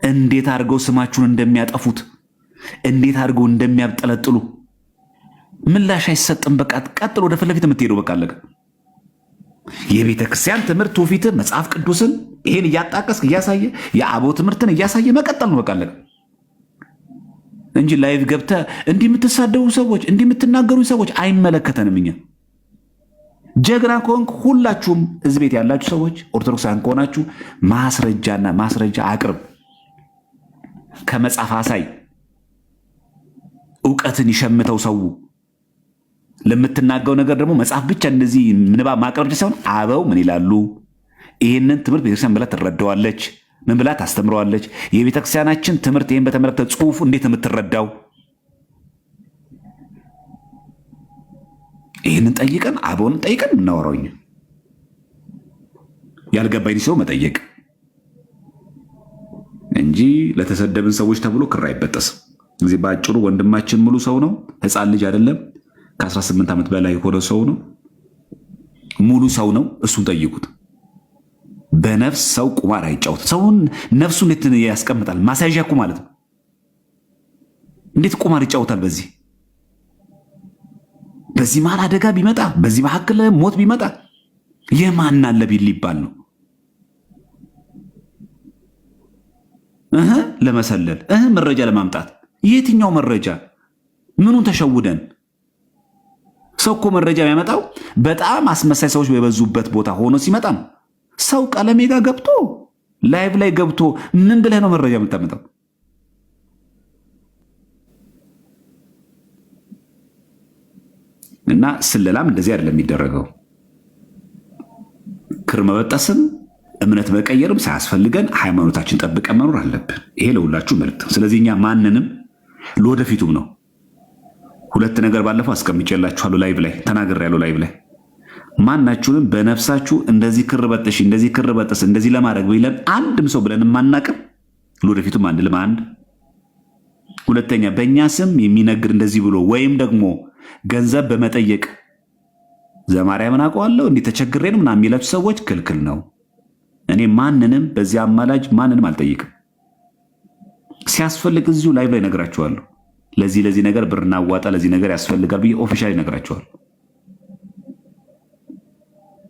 እንዴት አድርገው ስማችሁን እንደሚያጠፉት፣ እንዴት አድርገው እንደሚያብጠለጥሉ ምላሽ አይሰጥም። በቃ ቀጥሎ ወደ ፊት ለፊት የምትሄደው በቃ አለቀ። የቤተ ክርስቲያን ትምህርት ትውፊት መጽሐፍ ቅዱስን ይሄን እያጣቀስክ እያሳየ የአበው ትምህርትን እያሳየ መቀጠል ነው በቃ አለቀ እንጂ ላይቭ ገብተህ እንዲህ የምትሳደቡ ሰዎች እንዲህ የምትናገሩ ሰዎች አይመለከተንም። እኛ ጀግና ከሆንክ ሁላችሁም እዚህ ቤት ያላችሁ ሰዎች ኦርቶዶክሳውያን ከሆናችሁ ማስረጃና ማስረጃ አቅርብ፣ ከመጽሐፍ አሳይ፣ እውቀትን ይሸምተው ሰው። ለምትናገው ነገር ደግሞ መጽሐፍ ብቻ እንደዚህ ምንባብ ማቅረብ ሳይሆን አበው ምን ይላሉ፣ ይህንን ትምህርት ቤተክርስቲያን ብላ ትረዳዋለች፣ ምን ብላ ታስተምረዋለች፣ የቤተክርስቲያናችን ትምህርት ይህን በተመለከተ ጽሁፉ እንዴት የምትረዳው፣ ይህንን ጠይቀን አበውን ጠይቀን እናወራውኝ። ያልገባኝ ሰው መጠየቅ እንጂ ለተሰደብን ሰዎች ተብሎ ክር አይበጠስም። እዚህ በአጭሩ ወንድማችን ሙሉ ሰው ነው፣ ህፃን ልጅ አይደለም። ከ18 ዓመት በላይ የሆነ ሰው ነው፣ ሙሉ ሰው ነው። እሱን ጠይቁት። በነፍስ ሰው ቁማር አይጫወት። ሰውን ነፍሱ እንዴት ያስቀምጣል? ማሳያዣ እኮ ማለት ነው። እንዴት ቁማር ይጫወታል? በዚህ መሀል አደጋ ቢመጣ፣ በዚህ መካከል ሞት ቢመጣ የማን አለ ቢል ሊባል ነው። ለመሰለል መረጃ ለማምጣት የትኛው መረጃ? ምኑን ተሸውደን? ሰው እኮ መረጃ የሚያመጣው በጣም አስመሳይ ሰዎች በበዙበት ቦታ ሆኖ ሲመጣ ነው። ሰው ቀለሜ ጋር ገብቶ ላይቭ ላይ ገብቶ ምን ብለህ ነው መረጃ የምታመጣው? እና ስለላም እንደዚህ አይደለም የሚደረገው። ክር መበጠስም እምነት መቀየርም ሳያስፈልገን ሃይማኖታችን ጠብቀን መኖር አለብን። ይሄ ለሁላችሁ መልእክት። ስለዚህ እኛ ማንንም ለወደፊቱም ነው። ሁለት ነገር ባለፈው አስቀምጬላችኋለሁ፣ ላይቭ ላይ ተናግሬያለሁ። ላይቭ ላይ ማናችሁንም በነፍሳችሁ እንደዚህ ክር በጥሽ፣ እንደዚህ ክር በጥስ፣ እንደዚህ ለማድረግ ብለን አንድም ሰው ብለን ማናቅም። ለወደፊቱም አንልም። አንድ ሁለተኛ በእኛ ስም የሚነግር እንደዚህ ብሎ ወይም ደግሞ ገንዘብ በመጠየቅ ዘማርያምን አውቀዋለሁ እንዲህ ተቸግሬ ነው ምናምን የሚለብሱ ሰዎች ክልክል ነው። እኔ ማንንም በዚህ አማላጅ ማንንም አልጠይቅም። ሲያስፈልግ እዚሁ ላይቭ ላይ ነግራችኋለሁ። ለዚህ ነገር ብር እናዋጣ፣ ለዚህ ነገር ያስፈልጋል ብዬ ኦፊሻሊ ነግራችኋለሁ።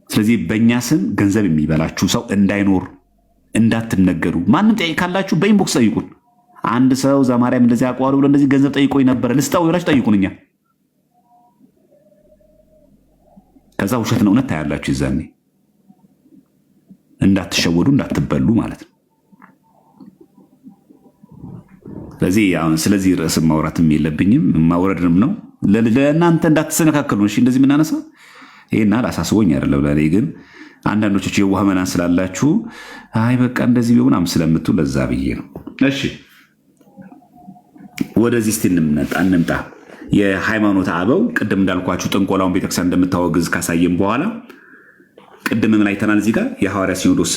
ስለዚህ በእኛ ስም ገንዘብ የሚበላችሁ ሰው እንዳይኖር እንዳትነገሩ። ማንም ጠይቅ ካላችሁ በኢንቦክስ ጠይቁን። አንድ ሰው ዘማርያም እንደዚህ አውቀዋለሁ ብሎ እንደዚህ ገንዘብ ጠይቆኝ ነበረ ልስጣው ብላችሁ ጠይቁን። እኛ ከዛ ውሸት ነው እውነት ታያላችሁ። ይዛኔ እንዳትሸወዱ እንዳትበሉ ማለት ነው። ስለዚህ ርዕስ ማውራትም የለብኝም ማውረድንም ነው ለእናንተ እንዳትሰነካከሉ ነው። እሺ እንደዚህ የምናነሳው ይሄና አሳስቦኝ አይደለም። ለኔ ግን አንዳንዶቹ የዋህ መናን ስላላችሁ አይ በቃ እንደዚህ ቢሆን ስለምትሉ ለዛ ብዬ ነው። እሺ ወደዚህ እስቲ እንምጣ። የሃይማኖት አበው ቅድም እንዳልኳችሁ ጥንቆላውን ቤተክርስቲያን እንደምታወግዝ ካሳየም በኋላ ቅድም ምን አይተናል? እዚህ ጋር የሐዋርያ ሲኖዶስ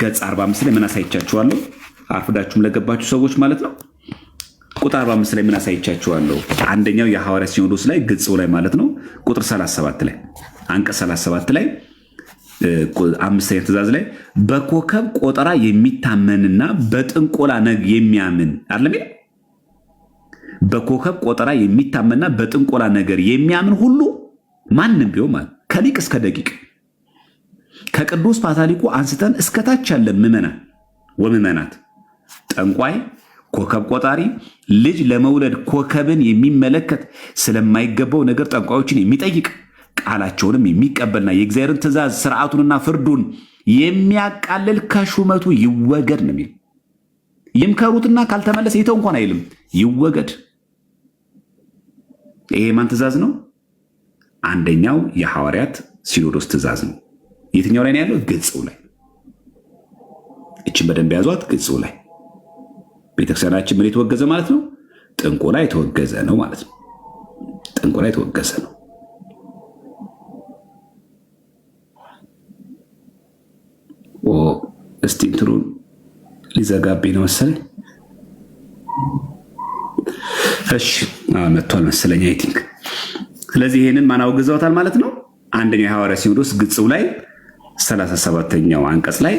ገጽ 45 ላይ ምን አሳይቻችኋለሁ? አርፍዳችሁም ለገባችሁ ሰዎች ማለት ነው። ቁጥር 45 ላይ ምን አሳይቻችኋለሁ? አንደኛው የሐዋርያ ሲኖዶስ ላይ ገጽ ላይ ማለት ነው ቁጥር 37 ላይ አንቀጽ 37 ላይ አምስተኛ ትእዛዝ ላይ በኮከብ ቆጠራ የሚታመንና በጥንቆላ ነግ የሚያምን አይደለም። በኮከብ ቆጠራ የሚታመንና በጥንቆላ ነገር የሚያምን ሁሉ ማንም ቢሆን ማለት ከሊቅ እስከ ደቂቅ ከቅዱስ ፓትርያርኩ አንስተን እስከታች ያለን ምዕመናን ወምዕመናት ጠንቋይ፣ ኮከብ ቆጣሪ፣ ልጅ ለመውለድ ኮከብን የሚመለከት ስለማይገባው ነገር ጠንቋዮችን የሚጠይቅ ቃላቸውንም የሚቀበልና የእግዚአብሔርን ትእዛዝ ስርዓቱንና ፍርዱን የሚያቃልል ከሹመቱ ይወገድ ነው የሚል። ይምከሩትና ካልተመለሰ ይተው እንኳን አይልም፣ ይወገድ። ይሄ ማን ትእዛዝ ነው? አንደኛው የሐዋርያት ሲኖዶስ ትእዛዝ ነው። የትኛው ላይ ነው ያለው? ገጽው ላይ። እችን በደንብ ያዟት። ገጽው ላይ ቤተክርስቲያናችን ምን የተወገዘ ማለት ነው? ጥንቆላ የተወገዘ ነው ማለት ነው። ጥንቆላ የተወገዘ ነው። እስቲ እንትኑን ሊዘጋብኝ ነው መሰለኝ። እሺ መጥቷል መሰለኝ አይ ቲንክ። ስለዚህ ይሄንን ማን አውግዘውታል ማለት ነው? አንደኛው የሐዋርያ ሲኖዶስ ግጽው ላይ 37ኛው አንቀጽ ላይ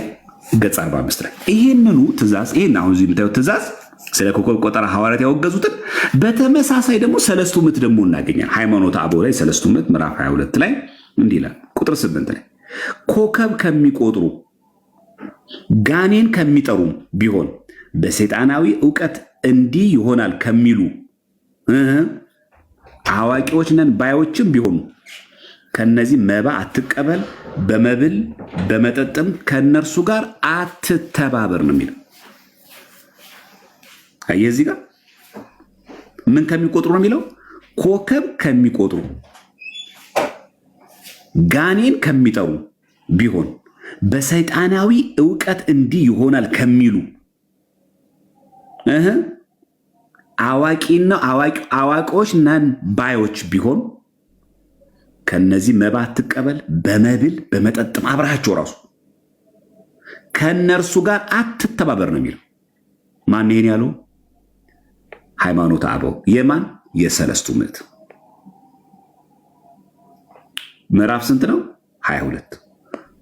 ገጽ 45 ላይ ይሄንኑ ትእዛዝ ይሄን አሁን እዚህ የምታዩት ትእዛዝ ስለ ኮከብ ቆጠራ ሐዋርያት ያወገዙትን በተመሳሳይ ደግሞ ሰለስቱ ምዕት ደግሞ እናገኛለን። ሃይማኖተ አበው ላይ ሰለስቱ ምዕት ምዕራፍ 22 ላይ እንዲህ ይላል ቁጥር 8 ላይ ኮከብ ከሚቆጥሩ ጋኔን ከሚጠሩ ቢሆን በሰይጣናዊ ዕውቀት እንዲህ ይሆናል ከሚሉ አዋቂዎች ነን ባዮችም ቢሆኑ ከነዚህ መባ አትቀበል፣ በመብል በመጠጥም ከነርሱ ጋር አትተባበር ነው የሚለው። እዚህ ጋር ምን ከሚቆጥሩ ነው የሚለው? ኮከብ ከሚቆጥሩ ጋኔን ከሚጠሩ ቢሆን በሰይጣናዊ ዕውቀት እንዲህ ይሆናል ከሚሉ አዋቂዎች ነን ባዮች ቢሆን ከነዚህ መባ አትቀበል፣ በመብል በመጠጥም አብረሃቸው ራሱ ከነርሱ ጋር አትተባበር ነው የሚለው። ማን ይሄን ያለው? ሃይማኖተ አበው። የማን? የሰለስቱ ምዕት። ምዕራፍ ስንት ነው? 22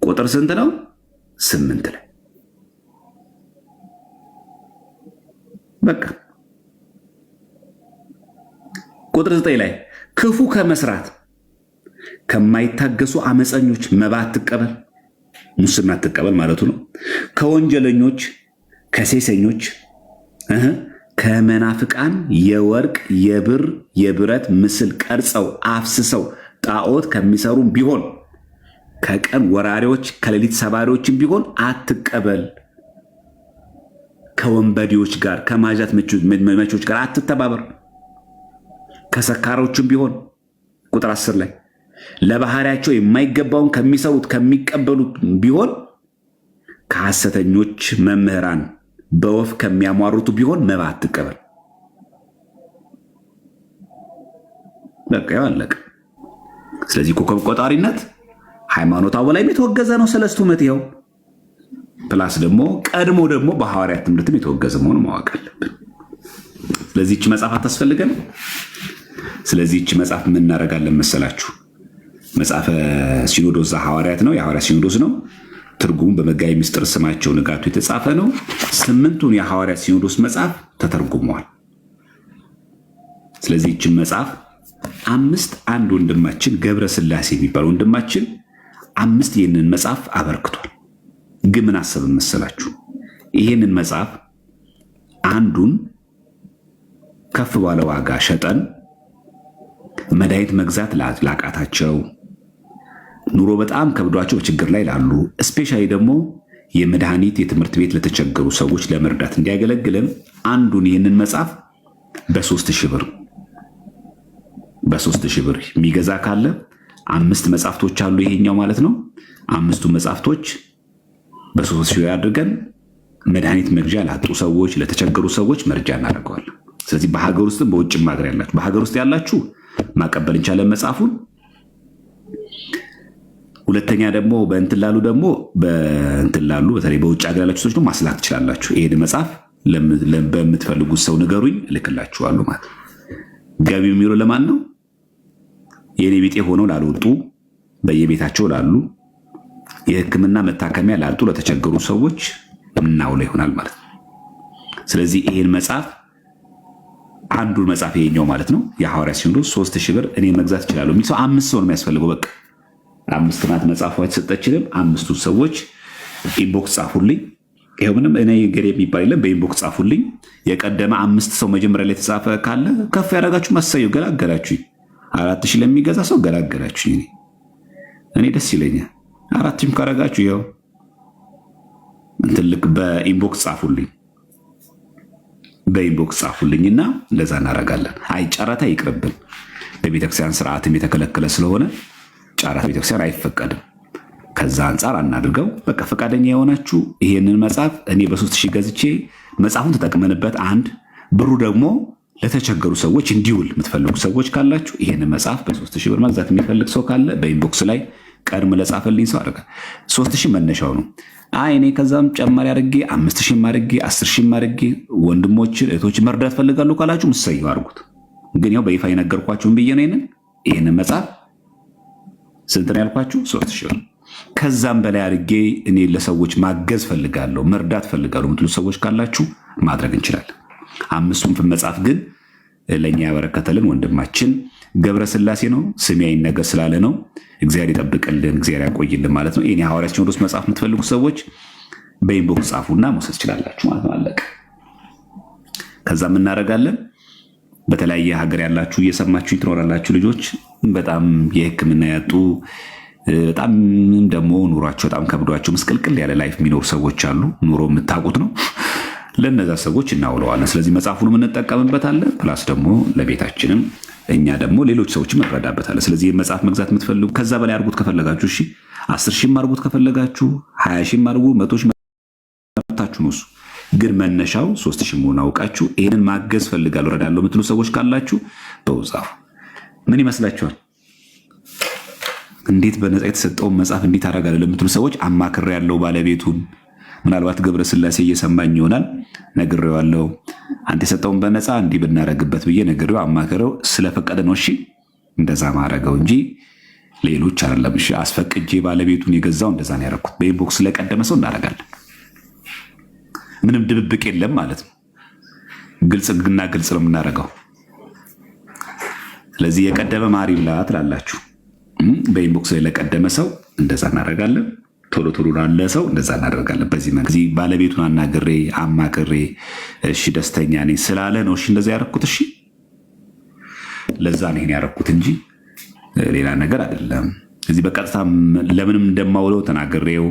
ቁጥር ስንት ነው? 8 ላይ በቃ ቁጥር 9 ላይ ክፉ ከመስራት ከማይታገሱ አመፀኞች መባ አትቀበል፣ ሙስና አትቀበል ማለቱ ነው። ከወንጀለኞች፣ ከሴሰኞች፣ ከመናፍቃን የወርቅ የብር የብረት ምስል ቀርጸው አፍስሰው ጣዖት ከሚሰሩም ቢሆን ከቀን ወራሪዎች ከሌሊት ሰባሪዎችም ቢሆን አትቀበል። ከወንበዴዎች ጋር ከማጃት መቾች ጋር አትተባበር። ከሰካሮችም ቢሆን ቁጥር 10 ላይ ለባህሪያቸው የማይገባውን ከሚሰሩት ከሚቀበሉት ቢሆን ከሐሰተኞች መምህራን በወፍ ከሚያሟሩቱ ቢሆን መባ አትቀበል። በቃ ያለቀ። ስለዚህ ኮከብ ቆጣሪነት ሃይማኖተ አበው ላይ የተወገዘ ነው። ሰለስቱ ምዕት ይኸው ፕላስ ደግሞ ቀድሞ ደግሞ በሐዋርያት ትምህርትም የተወገዘ መሆኑ ማወቅ አለብን። ስለዚህ እቺ መጽሐፍ አታስፈልገን። ስለዚህ እቺ መጽሐፍ ምን እናደርጋለን መሰላችሁ? መጽሐፈ ሲኖዶስ ዘሐዋርያት ነው፣ የሐዋርያት ሲኖዶስ ነው። ትርጉሙ በመጋቢ ምስጢር ስማቸው ንጋቱ የተጻፈ ነው። 8ቱን የሐዋርያት ሲኖዶስ መጽሐፍ ተተርጉመዋል። ስለዚህ እቺን መጽሐፍ አንድ ወንድማችን ገብረ ስላሴ የሚባል ወንድማችን 5 ይህንን መጽሐፍ አበርክቷል። ግን ምን አሰብን መሰላችሁ? ይህንን መጽሐፍ አንዱን ከፍ ባለ ዋጋ ሸጠን መድኃኒት መግዛት ላቃታቸው፣ ኑሮ በጣም ከብዷቸው በችግር ላይ ላሉ፣ እስፔሻሊ ደግሞ የመድኃኒት የትምህርት ቤት ለተቸገሩ ሰዎች ለመርዳት እንዲያገለግልን አንዱን ይህንን መጽሐፍ በ3000 ብር የሚገዛ ካለ 5 መጽሐፍቶች አሉ። ይሄኛው ማለት ነው። 5ቱ መጽሐፍቶች በ3000 አድርገን መድኃኒት መግዣ ላጡ ሰዎች ለተቸገሩ ሰዎች መርጃ እናደርገዋለን። ስለዚህ በሀገር ውስጥም በውጭም ሀገር ያላችሁ፣ በሀገር ውስጥ ያላችሁ ማቀበል እንቻለን መጽሐፉን። ሁለተኛ ደግሞ በእንትን ላሉ በተለይ በውጭ ሀገር ያላችሁ ሰዎች ደግሞ ማስላክ ትችላላችሁ። ይሄን መጽሐፍ በምትፈልጉት ሰው ንገሩኝ፣ እልክላችኋለሁ ማለት ነው። ገቢው የሚለው ለማን ነው? የኔ ቢጤ ሆነው ላልወጡ፣ በየቤታቸው ላሉ፣ የሕክምና መታከሚያ ላጡ ለተቸገሩ ሰዎች እናውለው ይሆናል ማለት ነው። ስለዚህ ይሄን መጽሐፍ አንዱን መጽሐፍ ይሄኛው ማለት ነው የሐዋርያት ሲኖዶስ 3000 ብር እኔ መግዛት እችላለሁ የሚል ሰው 5 ሰው ነው የሚያስፈልገው። በቃ 5 ናት መጽሐፏ የተሰጠችንም 5ቱ ሰዎች ኢንቦክስ ጻፉልኝ። ይሄው ምንም እኔ ገሬ የሚባል የለም። በኢንቦክስ ጻፉልኝ። የቀደመ 5 ሰው መጀመሪያ ላይ የተጻፈ ካለ ከፍ ያደረጋችሁ ማሳየው ገላገላችሁ። 4000 ለሚገዛ ሰው ገላገላችሁ። እኔ ደስ ይለኛል። 4000 ካረጋችሁ ይኸው እንትን ልክ በኢንቦክስ ጻፉልኝና እንደዛ እናደርጋለን። አይ ጨረታ ይቅርብን። በቤተክርስቲያን ስርዓትም የተከለከለ ስለሆነ ጨረታ ቤተክርስቲያን አይፈቀድም። ከዛ አንጻር አናድርገው። በቃ ፈቃደኛ የሆናችሁ ይሄንን መጽሐፍ እኔ በ3000 ገዝቼ መጽሐፉን ተጠቅመንበት ብሩ ደግሞ ለተቸገሩ ሰዎች እንዲውል የምትፈልጉ ሰዎች ካላችሁ ይሄንን መጽሐፍ በ3000 ብር መግዛት የሚፈልግ ሰው ካለ በኢንቦክስ ላይ ቀድሞ ለጻፈልኝ ሰው አደረጋ 3000 መነሻው ነው። አይ እኔ ከዛም ጨማሪ አድርጌ 5000 አድርጌ 10000 አድርጌ ወንድሞችን እህቶችን መርዳት ፈልጋለሁ ካላችሁ ምሰየው አድርጉት። ግን ያው በይፋ የነገርኳችሁን ብዬ ነው። ይሄንን መጽሐፍ ስንት ነው ያልኳችሁ? 3000 ብር። ከዛም በላይ አድርጌ እኔ ለሰዎች ማገዝ ፈልጋለሁ መርዳት ፈልጋለሁ የምትሉ ሰዎች ካላችሁ ማድረግ እንችላለን። 5ቱን መጽሐፍ ግን ለእኛ ያበረከተልን ወንድማችን ገብረስላሴ ነው። ስሜ አይነገር ስላለ ነው። እግዚአብሔር ይጠብቅልን፣ እግዚአብሔር ያቆይልን ማለት ነው። ይሄን የሐዋርያ ሲኖዶስ መጽሐፍ የምትፈልጉ ሰዎች በኢንቦክስ ጻፉና መውሰድ ትችላላችሁ ማለት ነው። አለቀ። ከዛም እናደርጋለን። በተለያየ ሀገር ያላችሁ እየሰማችሁ ትኖራላችሁ። ልጆች በጣም የሕክምና ያጡ በጣም ደግሞ ኑሯቸው በጣም ከብዷቸው ምስቅልቅል ያለ ላይፍ የሚኖሩ ሰዎች አሉ። ኑሮ የምታውቁት ነው። ለነዛ ሰዎች እናውለዋለን። ስለዚህ መጽሐፉንም እንጠቀምበታለን። ፕላስ ደግሞ ለቤታችንም እኛ ደግሞ ሌሎች ሰዎችም እንረዳበታለን። ስለዚህ መጽሐፍ መግዛት የምትፈልጉ ከዛ በላይ አድርጉት ከፈለጋችሁ፣ እሺ 10,000 አድርጉት ከፈለጋችሁ፣ 20,000 አድርጉ፣ 100,000 መብታችሁ ነው። ግን መነሻው 3,000 መሆኑን አውቃችሁ ይህንን ማገዝ ፈልጋለሁ እረዳለሁ የምትሉ ሰዎች ካላችሁ በውዛፉ ምን ይመስላችኋል? እንዴት በነፃ የተሰጠውን መጽሐፍ እንዴት አደርጋለሁ ለምትሉ ሰዎች አማክሬ ያለው ባለቤቱን ምናልባት ገብረስላሴ እየሰማኝ ይሆናል። ነግሬዋለሁ። አንተ የሰጠውን በነፃ እንዲህ ብናደርግበት ብዬ ነግሬው አማክረው ስለፈቀደ ነው እሺ እንደዛ ማድረገው እንጂ ሌሎች አይደለም። እሺ አስፈቅጄ ባለቤቱን የገዛው እንደዛ ነው ያደረኩት። በኢንቦክስ ለቀደመ ሰው እናደርጋለን። ምንም ድብብቅ የለም ማለት ነው። ግልጽና ግልጽ ነው የምናደርገው። ስለዚህ የቀደመ ማሪላ ትላላችሁ። በኢንቦክስ ላይ ለቀደመ ሰው እንደዛ እናደርጋለን። ቶሎ ቶሎ ላለ ሰው እንደዛ እናደርጋለን። በዚህ መንገድ ባለቤቱን አናግሬ አማክሬ እሺ ደስተኛ ነኝ ስላለ ነው እሺ እንደዛ ያደረኩት። እሺ ለዛ ነው ይሄን ያደረኩት እንጂ ሌላ ነገር አይደለም። እዚህ በቀጥታ ለምንም እንደማውለው ተናግሬው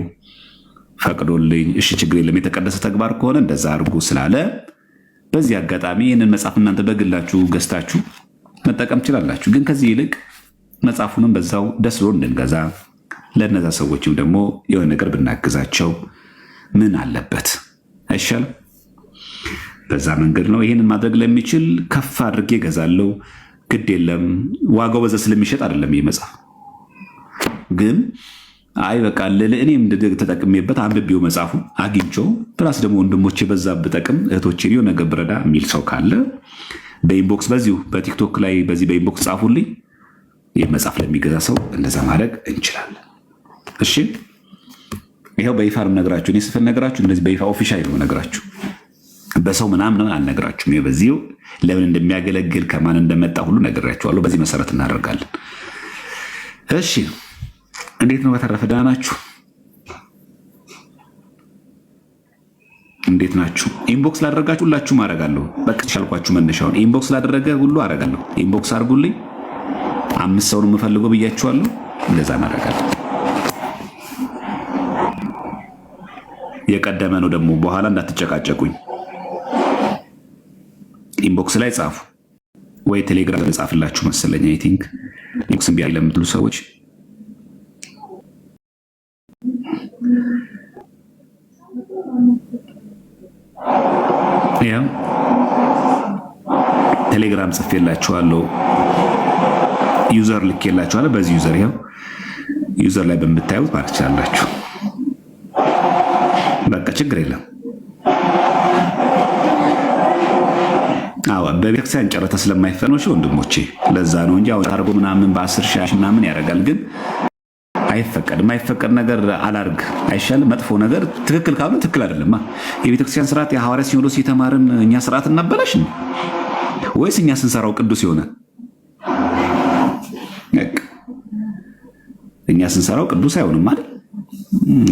ፈቅዶልኝ እሺ ችግር የለም የተቀደሰ ተግባር ከሆነ እንደዛ አድርጉ ስላለ በዚህ አጋጣሚ ይህንን መጽሐፍ እናንተ በግላችሁ ገዝታችሁ መጠቀም ትችላላችሁ። ግን ከዚህ ይልቅ መጽሐፉንም በዛው ደስ ብሎ እንድንገዛ ለነዛ ሰዎችም ደግሞ የሆነ ነገር ብናግዛቸው ምን አለበት አይሻልም? በዛ መንገድ ነው። ይህንን ማድረግ ለሚችል ከፍ አድርጌ ገዛለው። ግድ የለም ዋጋው በዛ ስለሚሸጥ አይደለም። ይህ መጽሐፍ ግን አይ በቃ እኔም ተጠቅሜበት አንብቤው መጽሐፉ አግኝቼው ፕላስ ደግሞ ወንድሞቼ በዛ ብጠቅም እህቶቼ የሆነ ነገር ብረዳ የሚል ሰው ካለ በኢንቦክስ በዚሁ በቲክቶክ ላይ በዚህ በኢንቦክስ ጻፉልኝ። ይህ መጽሐፍ ለሚገዛ ሰው እንደዛ ማድረግ እንችላለን። እሺ ይሄው በይፋ ነው ነገራችሁ። እኔ ስፈን ነገራችሁ እንደዚህ በይፋ ኦፊሻል ነው ነገራችሁ። በሰው ምናምን አልነግራችሁም። ይሄ በዚሁ ለምን እንደሚያገለግል ከማን እንደመጣ ሁሉ ነግራችኋለሁ። በዚህ መሰረት እናደርጋለን። እሺ እንዴት ነው? በተረፈ ደህና ናችሁ? እንዴት ናችሁ? ኢንቦክስ ላደረጋችሁ ሁላችሁም አደርጋለሁ። በቃ ሻልኳችሁ መነሻውን ኢንቦክስ ላደረገ ሁሉ አደርጋለሁ። ኢንቦክስ አድርጉልኝ። 5 ሰው ነው የምፈልገው ብያችኋለሁ። እንደዛ እናደርጋለን። የቀደመ ነው ደግሞ በኋላ እንዳትጨቃጨቁኝ። ኢንቦክስ ላይ ጻፉ ወይ ቴሌግራም ላይ ጻፍላችሁ መሰለኝ። አይ ቲንክ ኢንቦክስም ቢያይ ለምትሉ ሰዎች ያው ቴሌግራም ጽፌላችኋለሁ። ዩዘር ልኬላችኋለሁ። በዚህ ዩዘር ያው ዩዘር ላይ በምታዩት ማለት ትችላላችሁ። በቃ ችግር የለም። አዎ በቤተክርስቲያን ጨረታ ስለማይፈኖሽ ወንድሞቼ ለዛ ነው እንጂ አሁን አርጎ ምናምን በ10 ሺህ ምናምን ያደርጋል። ግን አይፈቀድም። የማይፈቀድ ነገር አላርግ አይሻልም? መጥፎ ነገር ትክክል ካልሆነ ትክክል አይደለም። የቤተክርስቲያን ስርዓት የሐዋርያ ሲኖዶስ የተማርን እኛ ስርዓት እናበላሽ ወይስ እኛ ስንሰራው ቅዱስ የሆነ እኛ ስንሰራው ቅዱስ አይሆንም ማለት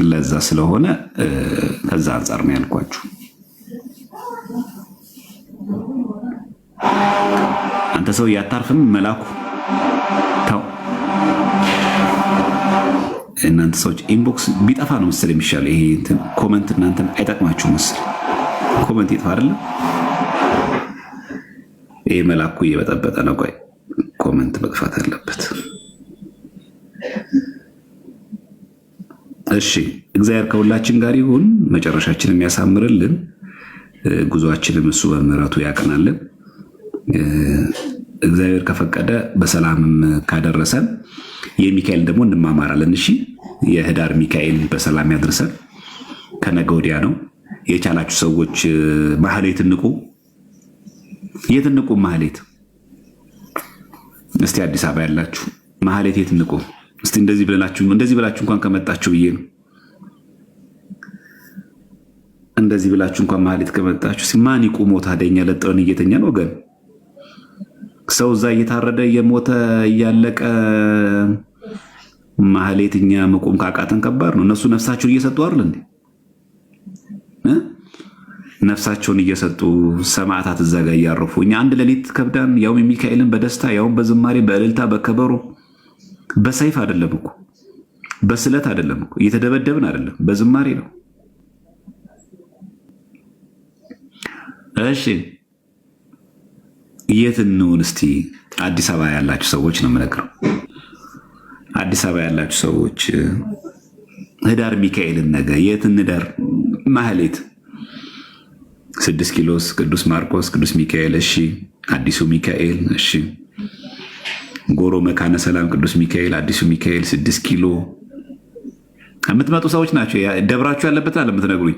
ለዛ ስለሆነ ከዛ አንጻር ነው ያልኳችሁ። አንተ ሰው ያታርፍም መላኩ ታው እናንተ ሰዎች ኢንቦክስ ቢጠፋ ነው መሰል የሚሻለው። ይሄ ኮመንት እናንተን አይጠቅማችሁም መሰል። ኮመንት ይጥፋ አይደለ? ይሄ መላኩ እየበጠበጠ ነው። ቆይ ኮመንት መጥፋት አለበት። እሺ እግዚአብሔር ከሁላችን ጋር ይሁን። መጨረሻችንን የሚያሳምርልን፣ ጉዟችንን እሱ በምሕረቱ ያቀናልን። እግዚአብሔር ከፈቀደ በሰላምም ካደረሰን የሚካኤል ደግሞ እንማማራለን። እሺ የህዳር ሚካኤል በሰላም ያድርሰን። ከነገ ወዲያ ነው። የቻላችሁ ሰዎች ማህሌት ንቁ። የት ንቁ? ማህሌት እስቲ አዲስ አበባ ያላችሁ ማህሌት የት ንቁ? እስቲ እንደዚህ ብላችሁ እንኳን ከመጣችሁ ብዬ ነው። እንደዚህ ብላችሁ እንኳን ማህሌት ከመጣችሁ ማን ይቁሞ ታዲያ? እኛ ለጥረን እየተኛን ወገን። ሰው እዛ እየታረደ እየሞተ እያለቀ ማህሌት እኛ መቆም ካቃተን ከባድ ነው። እነሱ ነፍሳቸውን እየሰጡ አይደል እንዴ? ነፍሳቸውን እየሰጡ ሰማዕታት እዛ ጋር እያረፉ እኛ አንድ ሌሊት ከብዳን፣ ያውም የሚካኤልን በደስታ ያውም በዝማሬ በእልልታ በከበሮ በሰይፍ አይደለም እኮ በስለት አይደለም እኮ እየተደበደብን አይደለም፣ በዝማሬ ነው። እሺ የት እንውን? እስቲ አዲስ አበባ ያላችሁ ሰዎች ነው የምነግረው። አዲስ አበባ ያላችሁ ሰዎች ህዳር ሚካኤልን ነገ የት እንደር? ማህሌት 6 ኪሎስ ቅዱስ ማርቆስ ቅዱስ ሚካኤል፣ እሺ አዲሱ ሚካኤል፣ እሺ ጎሮ መካነ ሰላም ቅዱስ ሚካኤል አዲሱ ሚካኤል 6 ኪሎ የምትመጡ ሰዎች ናቸው። ደብራችሁ ያለበት አለ የምትነግሩኝ።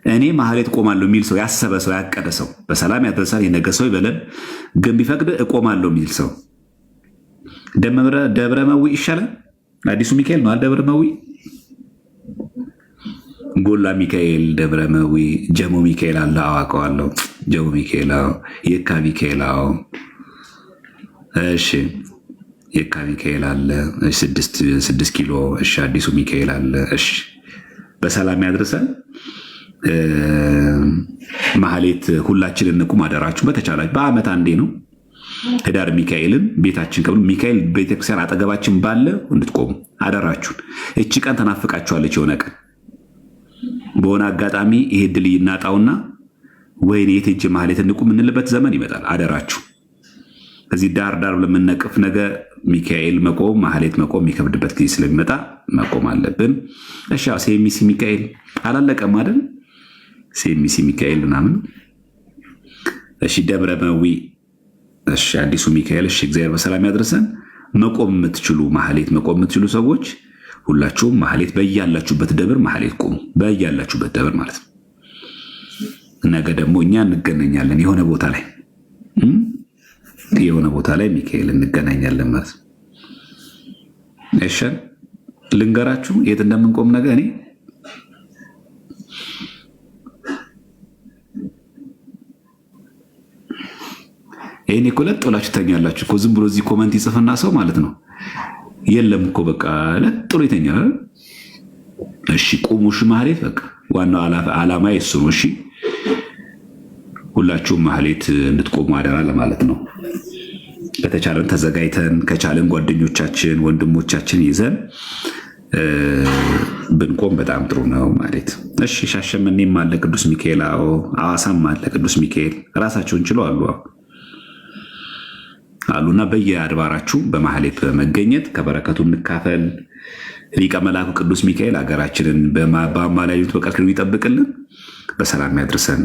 እኔ ማህሌት እቆማለሁ የሚል ሰው ያሰበ ሰው ያቀደ ሰው በሰላም ያደርሳል። የነገ ሰው ይበለን፣ ግን ቢፈቅድ እቆማለሁ የሚል ሰው ደብረ መዊ ይሻላል። አዲሱ ሚካኤል ነው ደብረ መዊ፣ ጎላ ሚካኤል፣ ደብረ መዊ፣ ጀሞ ሚካኤል አለ አዋቀዋለሁ። ጀሞ ሚካኤል፣ የካ ሚካኤል፣ እሺ የካ ሚካኤል አለ 6 ኪሎ፣ እሺ አዲሱ ሚካኤል አለ። እሺ በሰላም ያድርሰን። ማህሌት ሁላችንን እንቁም አደራችሁ። በተቻላችሁ በአመት አንዴ ነው ህዳር ሚካኤልን ቤታችን ሚካኤል ቤተክርስቲያን አጠገባችን ባለ እንድትቆሙ አደራችሁን። እቺ ቀን ተናፍቃችኋለች። የሆነ ቀን በሆነ አጋጣሚ ይሄ ድል ይናጣውና ወይኔ የት ሄጄ ማህሌት እንቁ የምንልበት ዘመን ይመጣል። አደራችሁ እዚህ ዳር ዳር ለምንነቅፍ ነገ ሚካኤል መቆም ማህሌት መቆም የሚከብድበት ጊዜ ስለሚመጣ መቆም አለብን። እሺ ሴሚሲ ሚካኤል አላለቀም አይደል? ሴሚሲ ሚካኤል ምናምን፣ እሺ ደብረ መዊ፣ እሺ አዲሱ ሚካኤል፣ እሺ እግዚአብሔር በሰላም ያድርሰን። መቆም የምትችሉ ማህሌት መቆም የምትችሉ ሰዎች ሁላችሁም ማህሌት በያላችሁበት ደብር ማህሌት ቆሙ። በያላችሁበት ደብር ማለት ነው። ነገ ደግሞ እኛ እንገናኛለን የሆነ ቦታ ላይ ሚካኤል እንገናኛለን ማለት ነው። እሺ ልንገራችሁ የት እንደምንቆም ነገ። እኔ ይሄን እኮ ለጥ ብላችሁ ተኛላችሁ እኮ። ዝም ብሎ እዚህ ኮመንት ይጽፍና ሰው ማለት ነው የለም እኮ በቃ ለጥ ብሎ ይተኛል። እሺ ቁሙ። እሺ ማህሌት በቃ ዋናው ዓላማ እሱ ነው። እሺ ሁላችሁም ማህሌት እንድትቆሙ አደራ ለማለት ነው። በተቻለን ተዘጋጅተን ከቻለን ጓደኞቻችን ወንድሞቻችን ይዘን ብንቆም በጣም ጥሩ ነው ማለት። እሺ ሻሸመኔም አለ ቅዱስ ሚካኤል፣ አዋሳም አለ ቅዱስ ሚካኤል። ራሳቸውን ችለው አሉና በየአድባራችሁ በማህሌት በመገኘት ከበረከቱ እንካፈል። ሊቀ መላኩ ቅዱስ ሚካኤል ሀገራችንን በአማላጅነት በቃል ኪዳኑ ይጠብቅልን፣ በሰላም ያድርሰን።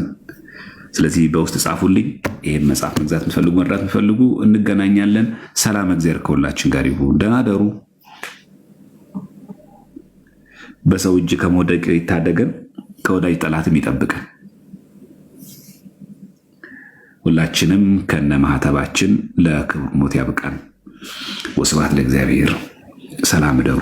ስለዚህ በውስጥ ጻፉልኝ። ይህን መጽሐፍ መግዛት የምትፈልጉ መርዳት የምትፈልጉ እንገናኛለን። ሰላም እግዚአብሔር ከሁላችን ጋር ይሁን። ደህና ደሩ። በሰው እጅ ከመውደቅ ይታደገን፣ ከወዳጅ ጠላትም ይጠብቀን። ሁላችንም ከነ ማህተባችን ለክብር ሞት ያብቃን። ወስብሐት ለእግዚአብሔር። ሰላም እደሩ።